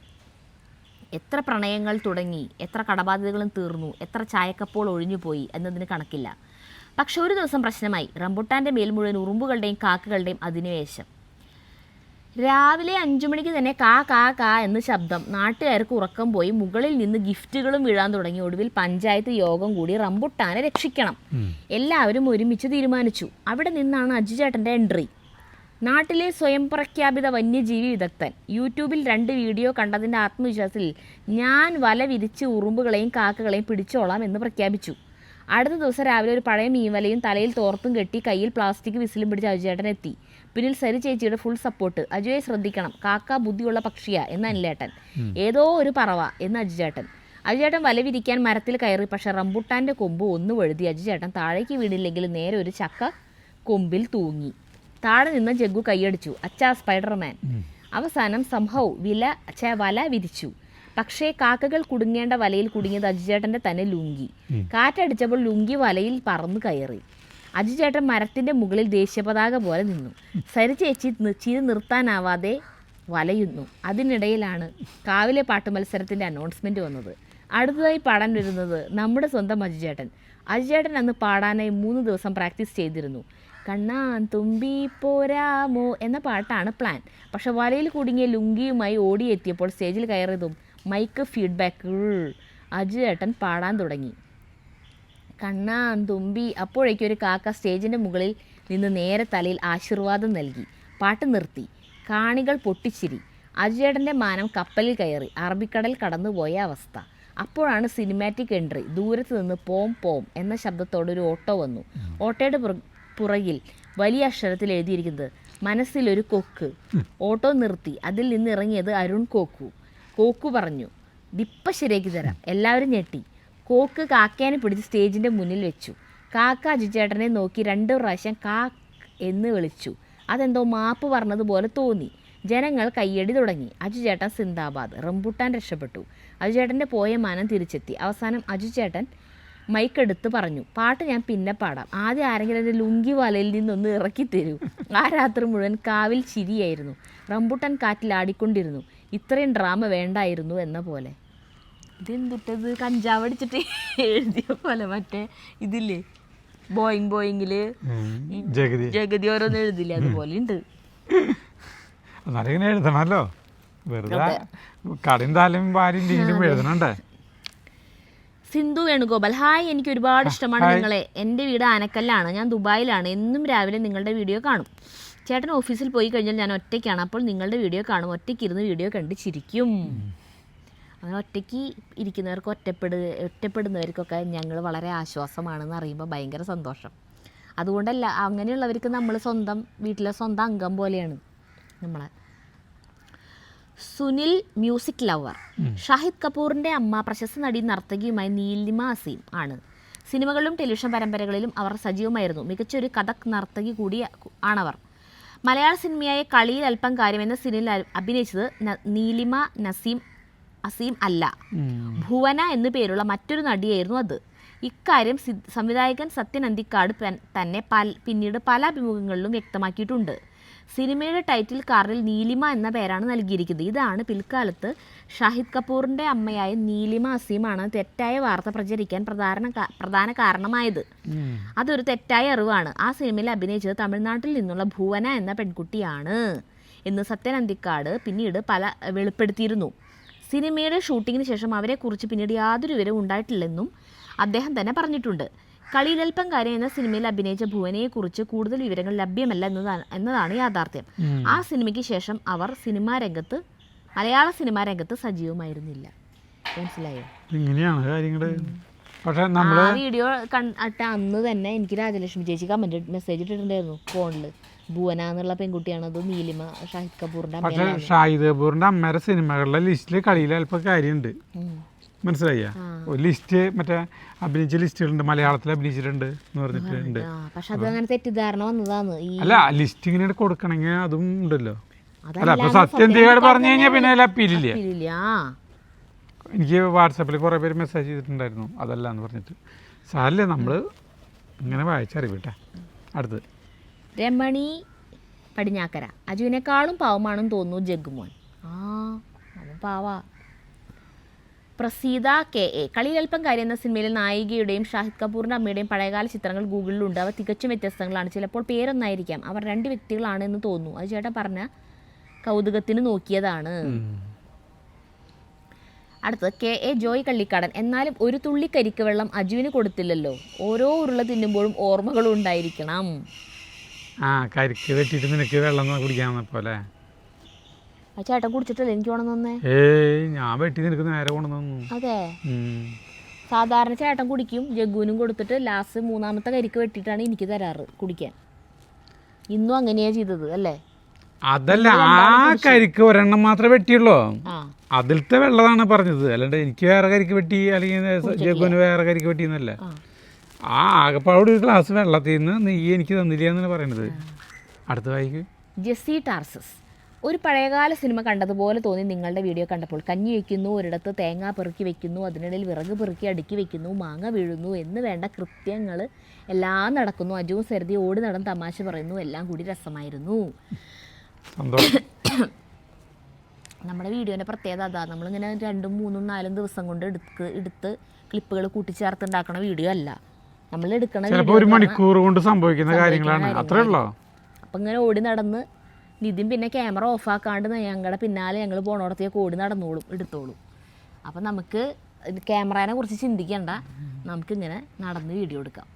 എത്ര പ്രണയങ്ങൾ തുടങ്ങി, എത്ര കടബാധ്യതകളും തീർന്നു, എത്ര ചായക്കപ്പോൾ ഒഴിഞ്ഞുപോയി എന്നതിന് കണക്കില്ല. പക്ഷെ ഒരു ദിവസം പ്രശ്നമായി. റംബുട്ടാന്റെ മേൽ മുഴുവൻ ഉറുമ്പുകളുടെയും കാക്കകളുടെയും അധിനിവേശം. രാവിലെ 5 മണിക്ക് തന്നെ കാ എന്ന് ശബ്ദം. നാട്ടുകാർക്ക് ഉറക്കം പോയി. മുകളിൽ നിന്ന് ഗിഫ്റ്റുകളും വീഴാൻ തുടങ്ങി. ഒടുവിൽ പഞ്ചായത്ത് യോഗം കൂടി റംബുട്ടാനെ രക്ഷിക്കണം. എല്ലാവരും ഒരുമിച്ച് തീരുമാനിച്ചു. അവിടെ നിന്നാണ് അജു ചേട്ടൻ്റെ എൻട്രി. നാട്ടിലെ സ്വയം പ്രഖ്യാപിത വന്യജീവി വിദഗ്ധൻ. യൂട്യൂബിൽ 2 വീഡിയോ കണ്ടതിൻ്റെ ആത്മവിശ്വാസത്തിൽ ഞാൻ വല വിരിച്ച് ഉറുമ്പുകളെയും കാക്കകളെയും പിടിച്ചോളാം എന്ന് പ്രഖ്യാപിച്ചു. അടുത്ത ദിവസം രാവിലെ ഒരു പഴയ മീൻവലയും തലയിൽ തോർത്തും കെട്ടി കയ്യിൽ പ്ലാസ്റ്റിക് വിസിലും പിടിച്ച് അജുചേട്ടൻ എത്തി. പിന്നിൽ സരി ചേച്ചിയുടെ ഫുൾ സപ്പോർട്ട്. അജുയെ ശ്രദ്ധിക്കണം, കാക്ക ബുദ്ധിയുള്ള പക്ഷിയാ എന്ന് അനിലേട്ടൻ. ഏതോ ഒരു പറവ എന്ന് അജുചേട്ടൻ. അജുചേട്ടൻ വല വിരിക്കാൻ മരത്തിൽ കയറി. പക്ഷെ റംബുട്ടാൻ്റെ കൊമ്പ് ഒന്ന് വഴുതി. അജുചേട്ടൻ താഴേക്ക് വീണില്ലെങ്കിൽ നേരെ ഒരു ചക്ക കൊമ്പിൽ തൂങ്ങി. താഴെ നിന്ന് ജഗ്ഗു കൈയടിച്ചു, അച്ഛാ സ്പൈഡർമാൻ. അവസാനം വല വിരിച്ചു. പക്ഷേ കാക്കകൾ കുടുങ്ങേണ്ട വലയിൽ കുടുങ്ങിയത് അജുചേട്ടൻ്റെ തന്നെ ലുങ്കി. കാറ്റടിച്ചപ്പോൾ ലുങ്കി വലയിൽ പറന്ന് കയറി. അജു ചേട്ടൻ മരത്തിൻ്റെ മുകളിൽ ദേശീയപതാക പോലെ നിന്നു. സരി ചേച്ചി ചിരി നിർത്താനാവാതെ വലയുന്നു. അതിനിടയിലാണ് കാവിലെ പാട്ട് മത്സരത്തിൻ്റെ അനൗൺസ്മെൻറ്റ് വന്നത്. അടുത്തതായി പാടാൻ വരുന്നത് നമ്മുടെ സ്വന്തം അജു ചേട്ടൻ. അജു ചേട്ടൻ അന്ന് പാടാനായി 3 ദിവസം പ്രാക്ടീസ് ചെയ്തിരുന്നു. കണ്ണാൻ തുമ്പി പോരാമോ എന്ന പാട്ടാണ് പ്ലാൻ. പക്ഷെ വലയിൽ കുടുങ്ങിയ ലുങ്കിയുമായി ഓടിയെത്തിയപ്പോൾ സ്റ്റേജിൽ കയറിയതും മൈക്ക് ഫീഡ്ബാക്ക് അജു ചേട്ടൻ പാടാൻ തുടങ്ങി. കണ്ണാൻ തുമ്പി. അപ്പോഴേക്കും ഒരു കാക്ക സ്റ്റേജിൻ്റെ മുകളിൽ നിന്ന് നേരെ തലയിൽ ആശീർവാദം നൽകി. പാട്ട് നിർത്തി. കാണികൾ പൊട്ടിച്ചിരി. അജുചേട്ടൻ്റെ മാനം കപ്പലിൽ കയറി അറബിക്കടൽ കടന്നുപോയ അവസ്ഥ. അപ്പോഴാണ് സിനിമാറ്റിക് എൻട്രി. ദൂരത്ത് നിന്ന് പോം പോം എന്ന ശബ്ദത്തോടെ ഒരു ഓട്ടോ വന്നു. ഓട്ടോയുടെ പുറകിൽ വലിയ അക്ഷരത്തിൽ എഴുതിയിരിക്കുന്നത് മനസ്സിലൊരു കൊക്ക്. ഓട്ടോ നിർത്തി. അതിൽ നിന്ന് ഇറങ്ങിയത് അരുൺ കോക്കു. കോക്കു പറഞ്ഞു, ദിപ്പ ശരിയാക്കി തരാം. എല്ലാവരും ഞെട്ടി. കോക്ക് കാക്കേനെ പിടിച്ച് സ്റ്റേജിൻ്റെ മുന്നിൽ വെച്ചു. കാക്ക അജുചേട്ടനെ നോക്കി 2 പ്രാവശ്യം കാക്ക് എന്ന് വിളിച്ചു. അതെന്തോ മാപ്പ് പറഞ്ഞതുപോലെ തോന്നി. ജനങ്ങൾ കയ്യടി തുടങ്ങി. അജുചേട്ടൻ സിന്ദാബാദ്. റംബുട്ടാൻ രക്ഷപ്പെട്ടു. അജുചേട്ടൻ്റെ പോയ മാനം തിരിച്ചെത്തി. അവസാനം അജുചേട്ടൻ മൈക്കെടുത്ത് പറഞ്ഞു, പാട്ട് ഞാൻ പിന്നെ പാടാം. ആദ്യം ആരെങ്കിലും എൻ്റെ ലുങ്കി വലയിൽ നിന്നൊന്ന് ഇറക്കി തരൂ. ആ രാത്രി മുഴുവൻ കാവിൽ ചിരിയായിരുന്നു. റംബുട്ടാൻ കാറ്റിൽ ആടിക്കൊണ്ടിരുന്നു. ഇത്രയും ഡ്രാമ വേണ്ടായിരുന്നു എന്ന പോലെ. ഇതെന്തുട്ടത് കഞ്ചാവ് അടിച്ചിട്ട് എഴുതിയ പോലെ മറ്റേ ഇതില്ലേ ബോയിങ് ബോയിങ്ങില് ജഗതി ഓരോന്ന് എഴുതില്ലേ അതുപോലെ ഉണ്ട്. എന്നാലിങ്ങനെ എഴുതണല്ലോ, വെറുതെ കടയും താലും ഭാര്യയും എഴുതണണ്ടേ. സിന്ധു വേണുഗോപാൽ, ഹായ്, എനിക്ക് ഒരുപാട് ഇഷ്ടമാണ് നിങ്ങളെ. എൻ്റെ വീട് ആനക്കല്ലാണ്. ഞാൻ ദുബായിലാണ്. എന്നും രാവിലെ നിങ്ങളുടെ വീഡിയോ കാണും. ചേട്ടൻ ഓഫീസിൽ പോയി കഴിഞ്ഞാൽ ഞാൻ ഒറ്റയ്ക്കാണ്. അപ്പോൾ നിങ്ങളുടെ വീഡിയോ കാണും. ഒറ്റയ്ക്കിരുന്ന് വീഡിയോ കണ്ട് ചിരിക്കും. അങ്ങനെ ഒറ്റയ്ക്ക് ഇരിക്കുന്നവർക്ക് ഒറ്റപ്പെടുന്നവർക്കൊക്കെ ഞങ്ങൾ വളരെ ആശ്വാസമാണെന്ന് അറിയുമ്പോൾ ഭയങ്കര സന്തോഷം. അതുകൊണ്ടല്ല, അങ്ങനെയുള്ളവർക്ക് നമ്മൾ സ്വന്തം വീട്ടിലെ സ്വന്തം അംഗം പോലെയാണ് നമ്മളെ. Sunil music lover. ഷാഹിദ് കപൂറിൻ്റെ അമ്മ പ്രശസ്ത നടി നർത്തകിയുമായി നീലിമ അസീം ആണ്. സിനിമകളിലും ടെലിവിഷൻ പരമ്പരകളിലും അവർ സജീവമായിരുന്നു. മികച്ചൊരു കഥക് നർത്തകി കൂടി ആണവർ. മലയാള സിനിമയായ കളിയിൽ അല്പം കാര്യം എന്ന സിനിമയിൽ അഭിനയിച്ചത് നീലിമ അസീം അല്ല, ഭുവന എന്നു പേരുള്ള മറ്റൊരു നടിയായിരുന്നു അത്. ഇക്കാര്യം സംവിധായകൻ സത്യൻ അന്തിക്കാട് തന്നെ പിന്നീട് പല അഭിമുഖങ്ങളിലും വ്യക്തമാക്കിയിട്ടുണ്ട്. സിനിമയുടെ ടൈറ്റിൽ കാർഡിൽ നീലിമ എന്ന പേരാണ് നൽകിയിരിക്കുന്നത്. ഇതാണ് പിൽക്കാലത്ത് ഷാഹിദ് കപൂറിൻ്റെ അമ്മയായ നീലിമ അസീമാണ് തെറ്റായ വാർത്ത പ്രചരിക്കാൻ പ്രധാന കാരണമായത്. അതൊരു തെറ്റായ അറിവാണ്. ആ സിനിമയിൽ അഭിനയിച്ചത് തമിഴ്നാട്ടിൽ നിന്നുള്ള ഭുവന എന്ന പെൺകുട്ടിയാണ് എന്ന് സത്യൻ അന്തിക്കാട് പിന്നീട് വെളിപ്പെടുത്തിയിരുന്നു. സിനിമയുടെ ഷൂട്ടിങ്ങിന് ശേഷം അവരെക്കുറിച്ച് പിന്നീട് യാതൊരു വിവരവും ഉണ്ടായിട്ടില്ലെന്നും അദ്ദേഹം തന്നെ പറഞ്ഞിട്ടുണ്ട്. കളിയിലൽപ്പം കാര്യം എന്ന സിനിമയിൽ അഭിനയിച്ച ഭുവനയെക്കുറിച്ച് കൂടുതൽ വിവരങ്ങൾ ലഭ്യമല്ല എന്നതാണ് യാഥാർത്ഥ്യം. ആ സിനിമയ്ക്ക് ശേഷം അവർ മലയാള സിനിമാ രംഗത്ത് സജീവമായിരുന്നില്ല. മനസ്സിലായോ? ഇങ്ങനെയാണ് കാര്യങ്ങൾ. പക്ഷേ ആ വീഡിയോ കണ്ടിട്ട് അന്ന് തന്നെ എനിക്ക് രാജലക്ഷ്മി ചേച്ചി മെസ്സേജ് ഇട്ടിട്ടുണ്ടായിരുന്നു ഫോണിൽ. ഭുവന എന്നുള്ള പെൺകുട്ടിയാണ് അത്, നീലിമ ഷാഹിദ് കപൂറിൻ്റെ അമ്മ. പക്ഷേ ഷാഹിദ് കപൂറിൻ്റെ അമ്മയുടെ സിനിമകളുടെ ലിസ്റ്റിൽ കളിയിൽ അല്പം കാര്യമുണ്ട്. മനസ്സിലായ ഒരു ലിസ്റ്റ്, മറ്റേ അഭിനയിച്ച ലിസ്റ്റുകളുണ്ട്, മലയാളത്തിൽ അഭിനയിച്ചിട്ടുണ്ട് എന്ന് പറഞ്ഞിട്ടുണ്ട്. പക്ഷെ അത് അങ്ങനെ തെറ്റിദ്ധാരണ വന്നതാണ്. അല്ല, ലിസ്റ്റ് ഇങ്ങനെ കൊടുക്കണമെങ്കിൽ അതും ഉണ്ടല്ലോ. അല്ല, അപ്പൊ സത്യന്തികയോട് പറഞ്ഞു കഴിഞ്ഞാൽ പിന്നെ അപ്പീലില്ല. എനിക്ക് വാട്സാപ്പിൽ കുറേ പേര് മെസ്സേജ് ചെയ്തിട്ടുണ്ടായിരുന്നു അതല്ല എന്ന് പറഞ്ഞിട്ട്. സാരല്ലേ, നമ്മൾ ഇങ്ങനെ വായിച്ചറിവിട്ടെ. അടുത്തത് രമണി പടിഞ്ഞാക്കര. അജുവിനേക്കാളും പാവമാണെന്ന് തോന്നുന്നു ജഗ്ഗുമോൻ. പാവാ. Praseetha K A. കളിയിലൽപ്പം കാര്യം എന്ന സിനിമയിലെ നായികയുടെയും ഷാഹിദ് കപൂറിൻ്റെ അമ്മയുടെയും പഴയകാല ചിത്രങ്ങൾ ഗൂഗിളിലുണ്ട്. അവ തികച്ചും വ്യത്യസ്തങ്ങളാണ്. ചിലപ്പോൾ പേരൊന്നായിരിക്കാം. അവർ 2 വ്യക്തികളാണ് എന്ന് തോന്നുന്നു. അത് ചേട്ടൻ പറഞ്ഞ കൗതുകത്തിന് നോക്കിയതാണ്. അടുത്തത് കെ എ ജോയ് കള്ളിക്കാടൻ. എന്നാലും ഒരു തുള്ളി കരിക്ക് വെള്ളം അജുവിന് കൊടുത്തില്ലല്ലോ. ഓരോ ഉരുള തിന്നുമ്പോഴും ഓർമ്മകളും ഉണ്ടായിരിക്കണം. കരിക്ക് വെട്ടിട്ട് നിനക്ക് വെള്ളം കുടിക്കാൻ പോലെ. ആ ചേട്ടൻ കുടിച്ചിട്ടല്ലേ എനിക്ക് കൊണ്ടുവന്നേ? ഞാൻ വെട്ടി നിനക്ക് നേരെ കൊണ്ടുവന്നു. അതെ, സാധാരണ ചേട്ടൻ കുടിക്കും, ജഗ്ഗുവിനും കൊടുത്തിട്ട് ലാസ്റ്റ് 3ാമത്തെ കരിക്ക് വെട്ടിയിട്ടാണ് എനിക്ക് തരാറ് കുടിക്കാൻ. ഇന്നും അങ്ങനെയാ ചെയ്തത് അല്ലേ? അതല്ല, ആ കരിക്ക് ഒരെണ്ണം മാത്രമേ വെട്ടിയുള്ളൂ. അതിലത്തെ വെള്ളമാണ് പറഞ്ഞത്. അല്ലാണ്ട് എനിക്ക് വേറെ കരിക്ക് വെട്ടി അല്ലെങ്കിൽ ജഗ്ഗുവിന് വേറെ കരിക്ക് വെട്ടിയെന്നല്ല. ആ ആകപ്പാട് ഒരു ഗ്ലാസ് വെള്ളത്തിൽ നിന്ന് നീ എനിക്ക് തന്നില്ല എന്നാണ് പറയുന്നത്. അടുത്ത വായിക്ക്. Jessie Tarsus. ഒരു പഴയകാല സിനിമ കണ്ടതുപോലെ തോന്നി നിങ്ങളുടെ വീഡിയോ കണ്ടപ്പോൾ. കഞ്ഞി വയ്ക്കുന്നു, ഒരിടത്ത് തേങ്ങ പെറുക്കി വെക്കുന്നു, അതിനിടയിൽ വിറക് പെറുക്കി അടുക്കി വെക്കുന്നു, മാങ്ങ വീഴുന്നു എന്ന് വേണ്ട കൃത്യങ്ങൾ എല്ലാം നടക്കുന്നു. അജുവും സരിതി ഓടി നടന്ന് തമാശ പറയുന്നു, എല്ലാം കൂടി രസമായിരുന്നു. നമ്മുടെ വീഡിയോൻ്റെ പ്രത്യേകത അതാ, നമ്മളിങ്ങനെ 2, 3, 4 ദിവസം കൊണ്ട് എടുത്ത് ക്ലിപ്പുകൾ കൂട്ടിച്ചേർത്തുണ്ടാക്കണ വീഡിയോ അല്ല. നമ്മൾ എടുക്കണ ഒരു മണിക്കൂർ കൊണ്ട് സംഭവിക്കുന്ന കാര്യങ്ങളാണ്. അത്രേ ഉള്ളൂ. അപ്പം ഇങ്ങനെ ഓടി നടന്ന് നിതിൻ പിന്നെ ക്യാമറ ഓഫാക്കാണ്ട് ഞങ്ങളുടെ പിന്നാലെ ഞങ്ങൾ പോണോടത്തേക്ക് ഓടി നടന്നോളും, എടുത്തോളും. അപ്പം നമുക്ക് ക്യാമറേനെ കുറിച്ച് ചിന്തിക്കണ്ട, നമുക്കിങ്ങനെ നടന്ന് വീഡിയോ എടുക്കാം.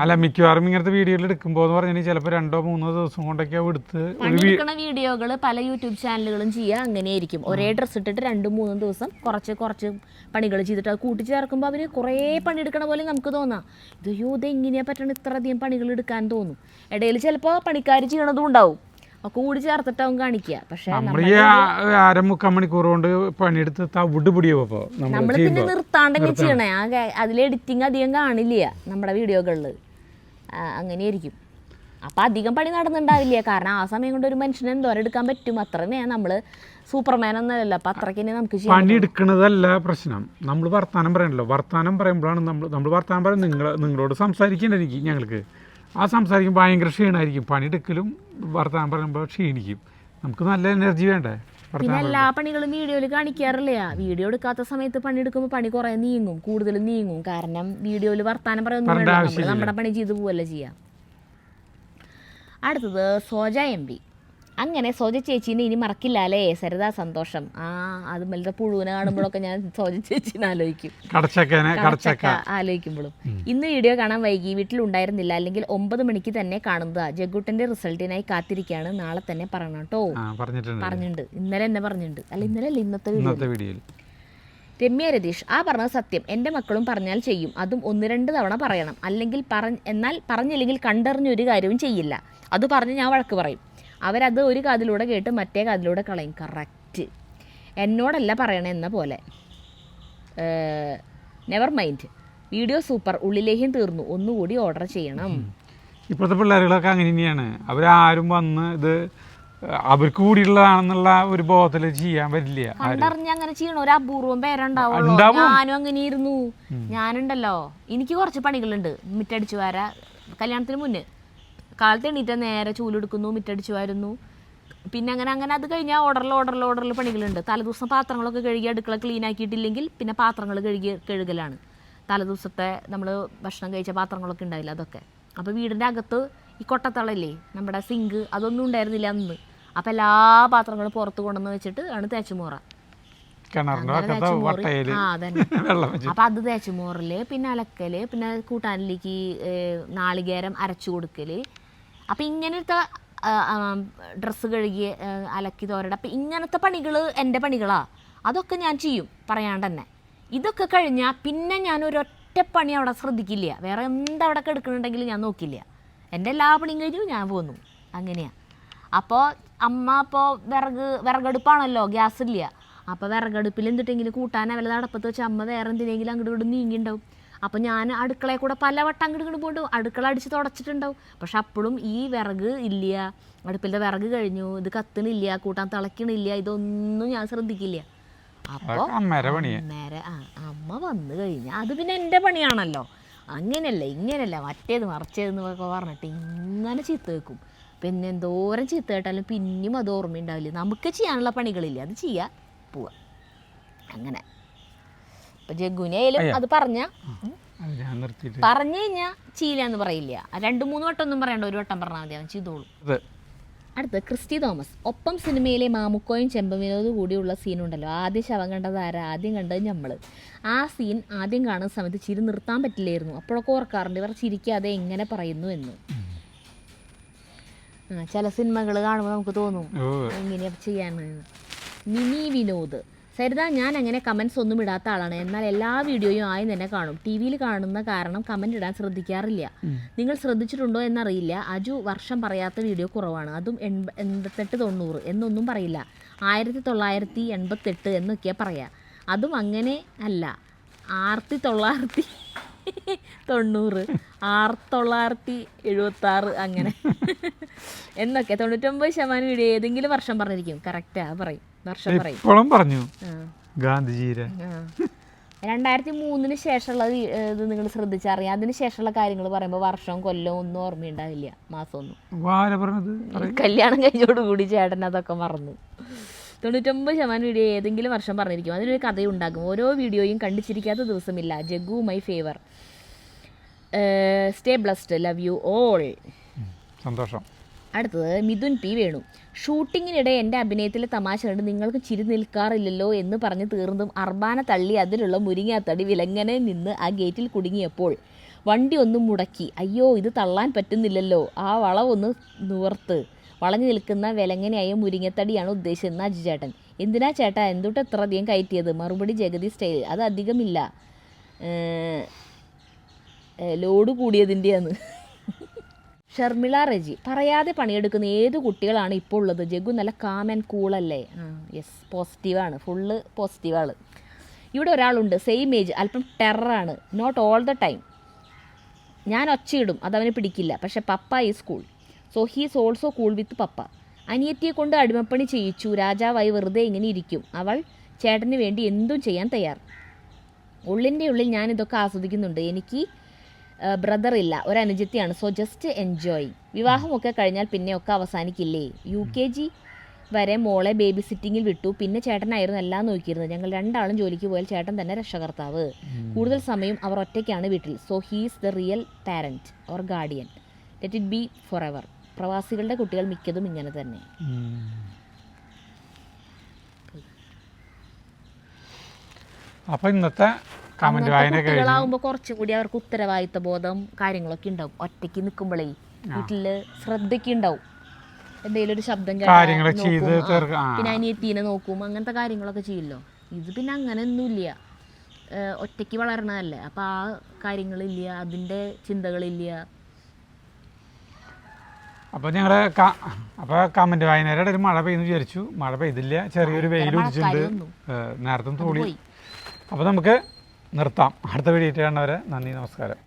അല്ല മിക്കവാറും ഇങ്ങനത്തെ വീഡിയോകൾ എടുക്കുമ്പോൾ എന്ന് പറഞ്ഞാൽ ചിലപ്പോൾ 2 or 3 ദിവസം കൊണ്ടൊക്കെ എടുത്ത് പണിയെടുക്കുന്ന വീഡിയോകൾ പല യൂട്യൂബ് ചാനലുകളും ചെയ്യുക അങ്ങനെയായിരിക്കും. ഒരേ ഡ്രസ്സ് ഇട്ടിട്ട് 2-3 ദിവസം കുറച്ച് പണികൾ ചെയ്തിട്ട് അത് കൂട്ടിച്ചേർക്കുമ്പോൾ അവർ കുറേ പണിയെടുക്കണ പോലെ നമുക്ക് തോന്നാം. ഇത് എങ്ങനെയാണ് പറ്റണം ഇത്രയധികം പണികൾ എടുക്കാൻ തോന്നും. ഇടയിൽ ചിലപ്പോൾ പണിക്കാർ ചെയ്യണതും ഉണ്ടാവും, ഒക്കെ കൂടി ചേർത്തിട്ടാവും കാണിക്കുക. പക്ഷെ നമ്മൾ 1/2-3 മണിക്കൂർ കൊണ്ട് പണിയെടുത്ത് തവിട് പിടിയോ നമ്മൾ പിന്നെ നിർത്താണ്ടെങ്കിൽ ചെയ്യണേ. അതിൽ എഡിറ്റിങ് അധികം കാണില്ല നമ്മുടെ വീഡിയോകളിൽ, അങ്ങനെയായിരിക്കും. അപ്പം അധികം പണി നടന്നുണ്ടാവില്ല. കാരണം ആ സമയം കൊണ്ട് ഒരു മനുഷ്യനെ എന്തോരം എടുക്കാൻ പറ്റും, അത്രേ. നമ്മൾ സൂപ്പർമാൻ ഒന്നല്ല, അപ്പം അത്രയ്ക്ക് തന്നെ നമുക്ക് പണി എടുക്കണതല്ല പ്രശ്നം. നമ്മൾ വർത്താനം പറയണല്ലോ, വർത്താനം പറയുമ്പോഴാണ് നമ്മൾ വർത്താനം പറയും. നിങ്ങളോട് സംസാരിക്കേണ്ട എനിക്ക് ഞങ്ങൾക്ക് ആ സംസാരിക്കും ഭയങ്കര ക്ഷീണമായിരിക്കും. പണിയെടുക്കലും വർത്താനം പറയുമ്പോൾ ക്ഷീണിക്കും. നമുക്ക് നല്ല എനർജി വേണ്ടേ? പിന്നെ എല്ലാ പണികളും വീഡിയോയിൽ കാണിക്കാറില്ല. വീഡിയോ എടുക്കാത്ത സമയത്ത് പണിയെടുക്കുമ്പോൾ പണി കുറേ നീങ്ങും, കൂടുതൽ നീങ്ങും. കാരണം വീഡിയോയിൽ വർത്താനം പറയുന്നത് നമ്മുടെ പണി ചെയ്ത് പോവല്ലേ ചെയ്യാം. അടുത്തത് സോജ MP. അങ്ങനെ സോജ ചേച്ചീനെ ഇനി മറക്കില്ല അല്ലേ സരിതാ? സന്തോഷം. അത് മെല്ലെ പുഴുവിനെ കാണുമ്പോഴൊക്കെ ഞാൻ സോജ ചേച്ചീനെ ആലോചിക്കും, ആലോചിക്കുമ്പോഴും. ഇന്ന് വീഡിയോ കാണാൻ വൈകി, വീട്ടിലുണ്ടായിരുന്നില്ല, അല്ലെങ്കിൽ 9 മണിക്ക് തന്നെ കാണുന്നതാ. ജഗ്ഗുട്ടൻ്റെ റിസൾട്ടിനായി കാത്തിരിക്കുകയാണ്, നാളെ തന്നെ പറയണം കേട്ടോ. പറഞ്ഞിട്ടുണ്ട്, ഇന്നലെ എന്നെ പറഞ്ഞിട്ടുണ്ട്. അല്ല ഇന്നലെ അല്ല, ഇന്നത്തെ വീഡിയോയിൽ. രമ്യ രതീഷ്, പറഞ്ഞത് സത്യം. എൻ്റെ മക്കളും പറഞ്ഞാൽ ചെയ്യും, അതും 1-2 തവണ പറയണം. എന്നാൽ പറഞ്ഞില്ലെങ്കിൽ കണ്ടറിഞ്ഞൊരു കാര്യവും ചെയ്യില്ല. അത് പറഞ്ഞ് ഞാൻ വഴക്ക് പറയും. അവരത് ഒരു കാതിലൂടെ കേട്ട് മറ്റേ കാതിലൂടെ കളയും. കറക്റ്റ്. എന്നോടല്ല പറയണേ എന്ന പോലെ. നെവർ മൈൻഡ്, വീഡിയോ സൂപ്പർ, ഉള്ളിലേക്കും തീർന്നു, ഒന്നുകൂടി ഓർഡർ ചെയ്യണം. ഇപ്പോഴത്തെ പിള്ളേരുകളൊക്കെ അങ്ങനെ തന്നെയാണ്. അവരാരും വന്ന് ഇത് അവർക്ക് കൂടിയുള്ളതാണെന്നുള്ള ഒരു ബോധത്തിൽ ചെയ്യാൻ പറ്റില്ല. കണ്ടറിഞ്ഞ് അങ്ങനെ ചെയ്യണം. ഒരു അപൂർവം പേരുണ്ടാവുള്ളൂ. ഞാനും അങ്ങനെ ഇരുന്നു. ഞാനുണ്ടല്ലോ, എനിക്ക് കുറച്ച് പണികളുണ്ട്. മിറ്റടിച്ചു വാര, കല്യാണത്തിന് മുന്നേ കാലത്ത് എണീറ്റ നേരെ ചൂലെടുക്കുന്നു, മിറ്റടിച്ചു വാരുന്നു. പിന്നെ അങ്ങനെ അത് കഴിഞ്ഞാൽ ഓർഡറിൽ പണികളുണ്ട്. തലേദിവസം പാത്രങ്ങളൊക്കെ കഴുകി അടുക്കള ക്ലീൻ ആക്കിയിട്ടില്ലെങ്കിൽ പിന്നെ പാത്രങ്ങൾ കഴുകലാണ്. തലേദിവസത്തെ നമ്മൾ ഭക്ഷണം കഴിച്ച പാത്രങ്ങളൊക്കെ ഉണ്ടാവില്ല, അതൊക്കെ. അപ്പോൾ വീടിൻ്റെ അകത്ത് ഈ കൊട്ടത്തളല്ലേ, നമ്മുടെ സിങ്ക്, അതൊന്നും ഉണ്ടായിരുന്നില്ല അന്ന്. അപ്പോൾ എല്ലാ പാത്രങ്ങളും പുറത്ത് കൊണ്ടുവന്ന് വെച്ചിട്ട് ആണ് തേച്ചുമോറ. അപ്പം അത് തേച്ചുമോറല്, പിന്നെ അലക്കല്, പിന്നെ കൂട്ടാനിലേക്ക് നാളികേരം അരച്ചു കൊടുക്കല്. അപ്പം ഇങ്ങനത്തെ ഡ്രസ്സ് കഴുകി അലക്കി തോരട, അപ്പം ഇങ്ങനത്തെ പണികൾ എൻ്റെ പണികളാണ്. അതൊക്കെ ഞാൻ ചെയ്യും പറയാണ്ട് തന്നെ. ഇതൊക്കെ കഴിഞ്ഞാൽ പിന്നെ ഞാൻ ഒരൊറ്റ പണി അവിടെ ശ്രദ്ധിക്കില്ല. വേറെ എന്തവിടെ എടുക്കുന്നുണ്ടെങ്കിൽ ഞാൻ നോക്കില്ല. എൻ്റെ എല്ലാ പണിയും കഴിഞ്ഞു ഞാൻ പോന്നു. അങ്ങനെയാണ്. അപ്പോൾ അമ്മ വിറകടുപ്പാണല്ലോ, ഗ്യാസ് ഇല്ല. അപ്പോൾ വിറകടുപ്പിൽ എന്തിട്ടെങ്കിലും കൂട്ടാൻ വല്ല അടപ്പത്ത് വെച്ച് അമ്മ വേറെ എന്തിനെങ്കിലും അങ്ങോട്ട് നീങ്ങിണ്ടാവും. അപ്പോൾ ഞാൻ അടുക്കളയിൽ കൂടെ പല വട്ടം അങ്ങോട്ട് പോയിട്ടു അടുക്കള അടിച്ച് തുടച്ചിട്ടുണ്ടാവും. പക്ഷെ അപ്പോഴും ഈ വിറക് ഇല്ല, അടുപ്പിലത്തെ വിറക് കഴിഞ്ഞു, ഇത് കത്തണില്ല, കൂട്ടാൻ തിളക്കണില്ല, ഇതൊന്നും ഞാൻ ശ്രദ്ധിക്കില്ല. അപ്പോൾ അമ്മ വന്നു കഴിഞ്ഞാൽ അത് പിന്നെ എൻ്റെ പണിയാണല്ലോ. ഇങ്ങനെയല്ല മറ്റേത് മറിച്ചതെന്നൊക്കെ പറഞ്ഞിട്ട് ഇങ്ങനെ ചീത്ത വെക്കും. പിന്നെ എന്തോരം ചീത്ത കേട്ടാലും പിന്നെയും അത് ഓർമ്മയുണ്ടാവില്ല. നമുക്ക് ചെയ്യാനുള്ള പണികളില്ല, അത് ചെയ്യാൻ പോവാ. അങ്ങനെ ഇപ്പം ജഗ്ഗുനായാലും അത് പറഞ്ഞു കഴിഞ്ഞാൽ ചീല എന്ന് പറയില്ല. 2-3 വട്ടം ഒന്നും പറയണ്ട, ഒരു വട്ടം പറഞ്ഞാൽ മതി, അവൻ ചെയ്തോളൂ. അടുത്ത് ക്രിസ്റ്റി തോമസ്. ഒപ്പം സിനിമയിലെ മാമുക്കോയും ചെമ്പവിനോദും കൂടിയുള്ള സീനുണ്ടല്ലോ, ആദ്യം ശവം കണ്ടത് ആരാ? ആദ്യം കണ്ടത് നമ്മൾ. ആ സീൻ ആദ്യം കാണുന്ന സമയത്ത് ചിരി നിർത്താൻ പറ്റില്ലായിരുന്നു. അപ്പോഴൊക്കെ ഓർക്കാറുണ്ട് ഇവർ ചിരിക്കാതെ എങ്ങനെ പറയുന്നു എന്ന്. ചില സിനിമകൾ കാണുമ്പോൾ നമുക്ക് തോന്നും എങ്ങനെയാ ചെയ്യാമെന്ന്. മിനി വിനോദ്. സരിത, ഞാൻ അങ്ങനെ കമൻസ് ഒന്നും ഇടാത്ത ആളാണ്, എന്നാൽ എല്ലാ വീഡിയോയും ആയി തന്നെ കാണും. ടി വിയിൽ കാണുന്ന കാരണം കമൻറ്റ് ഇടാൻ ശ്രദ്ധിക്കാറില്ല. നിങ്ങൾ ശ്രദ്ധിച്ചിട്ടുണ്ടോ എന്നറിയില്ല, അജു വർഷം പറയാത്ത വീഡിയോ കുറവാണ്. അതും 88-90 എന്നൊന്നും പറയില്ല, 1988 എന്നൊക്കെയാണ് പറയുക. അതും അങ്ങനെ അല്ല, 1900 90, 1976 അങ്ങനെ എന്നൊക്കെ 99% വീഡിയോ ഏതെങ്കിലും വർഷം പറഞ്ഞിരിക്കും. കറക്റ്റാ പറയും, വർഷം പറയും. ഇപ്പോഴും പറഞ്ഞു ഗാന്ധിജിയുടെ 2003 ശേഷമുള്ളത് ഇത് നിങ്ങൾ ശ്രദ്ധിച്ചറിയാം. അതിന് ശേഷമുള്ള കാര്യങ്ങൾ പറയുമ്പോൾ വർഷവും കൊല്ലവും ഒന്നും ഓർമ്മയുണ്ടാവില്ല, മാസമൊന്നും. കല്യാണം കഴിഞ്ഞോടുകൂടി ചേട്ടൻ അതൊക്കെ മറന്നു. 99% വീഡിയോ ഏതെങ്കിലും വർഷം പറഞ്ഞിരിക്കും. അതിനൊരു കഥയുണ്ടാകും. ഓരോ വീഡിയോയും കണ്ടിച്ചിരിക്കാത്ത ദിവസമില്ല. Jaggu my favour. Stay blessed, love you all. സന്തോഷം. അടുത്തത് മിഥുൻ പി വേണു. ഷൂട്ടിങ്ങിനിടെ എൻ്റെ അഭിനയത്തിലെ തമാശ കണ്ട് നിങ്ങൾക്ക് ചിരി നിൽക്കാറില്ലല്ലോ എന്ന് പറഞ്ഞ് തീർന്നതും അർബാന തള്ളി അതിലുള്ള മുരിങ്ങാത്തടി വിലങ്ങനെ നിന്ന് ആ ഗേറ്റിൽ കുടുങ്ങിയപ്പോൾ വണ്ടി ഒന്നും മുടക്കി. അയ്യോ ഇത് തള്ളാൻ പറ്റുന്നില്ലല്ലോ, ആ വളവൊന്ന് നിവർത്ത്. വളഞ്ഞു നിൽക്കുന്ന വിലങ്ങനെയായ മുരിങ്ങത്തടിയാണ് ഉദ്ദേശിച്ചെന്ന് അജു ചേട്ടൻ. എന്തിനാ ചേട്ടാ എന്തുട്ട് എത്ര അധികം കയറ്റിയത്? മറുപടി ജഗതി സ്റ്റൈൽ. അത് അധികമില്ല, ലോഡ് കൂടിയതിൻ്റെയാണ്. ഷർമിള റെജി. പറയാതെ പണിയെടുക്കുന്ന ഏത് കുട്ടികളാണ് ഇപ്പോൾ ഉള്ളത്? ജഗ്ഗു നല്ല കാം ആൻഡ് കൂളല്ലേ? യെസ്, പോസിറ്റീവാണ്, ഫുള്ള് പോസിറ്റീവാണ്. ഇവിടെ ഒരാളുണ്ട് സെയിം ഏജ്, അല്പം ടെററാണ്. Not all the time. ഞാൻ ഒച്ചയിടും, അതവന് പിടിക്കില്ല. പക്ഷെ papa is cool, so he's also cool with papa. അനിയത്തിയെ കൊണ്ട് അടിമപ്പണി ചെയ്യിച്ചു. രാജാവായി വെറുതെ ഇങ്ങനെ ഇരിക്കും. അവൾ ചേട്ടന് വേണ്ടി എന്തും ചെയ്യാൻ തയ്യാർ. ഉള്ളിൻ്റെ ഉള്ളിൽ ഞാൻ ഇതൊക്കെ ആസ്വദിക്കുന്നുണ്ട്. എനിക്ക് ബ്രദർ ഇല്ല, ഒരു അനുജത്തിയാണ്. So just enjoy. വിവാഹമൊക്കെ കഴിഞ്ഞാൽ പിന്നെയൊക്കെ അവസാനിക്കില്ലേ? UKG വരെ മോളെ ബേബി സിറ്റിങ്ങിൽ വിട്ടു. പിന്നെ ചേട്ടനായിരുന്നു എല്ലാം നോക്കിയിരുന്നത്. ഞങ്ങൾ രണ്ടാളും ജോലിക്ക് പോയാൽ ചേട്ടൻ തന്നെ രക്ഷകർത്താവ്. കൂടുതൽ സമയം അവർ ഒറ്റയ്ക്കാണ് വീട്ടിൽ. So he's the real parent or guardian. Let it be for ever. പ്രവാസികളുടെ കുട്ടികൾ മിക്കതും ഇങ്ങനെ തന്നെ. അപ്പോൾ ഇന്നത്തെ കമന്റ് വായന കുട്ടികളാവുമ്പോൾ കുറച്ചും കൂടി അവർക്ക് ഉത്തരവാദിത്ത ബോധം കാര്യങ്ങളൊക്കെ ഉണ്ടാവും. ഒറ്റയ്ക്ക് നിൽക്കുമ്പോഴേ വീട്ടില് ശ്രദ്ധയ്ക്ക് ഉണ്ടാവും. എന്തെങ്കിലും ഒരു ശബ്ദം പിന്നെ അനിയത്തീനെ നോക്കും, അങ്ങനത്തെ കാര്യങ്ങളൊക്കെ ചെയ്യല്ലോ. ഇത് പിന്നെ അങ്ങനെയൊന്നുമില്ല, ഒറ്റയ്ക്ക് വളരണതല്ലേ. അപ്പം ആ കാര്യങ്ങളില്ല, അതിൻ്റെ ചിന്തകളില്ല. അപ്പോൾ ഞങ്ങളുടെ കമന്റ് വായനയുടെ ഒരു മഴ പെയ്യുന്നു വിചാരിച്ചു. മഴ പെയ്തില്ല, ചെറിയൊരു വെയിൽ ഉദിച്ചിട്ടുണ്ട്, നേരത്തെ തൂളി. അപ്പോൾ നമുക്ക് നിർത്താം. അടുത്ത വീഡിയോ കാണുന്നവരെ നന്ദി, നമസ്കാരം.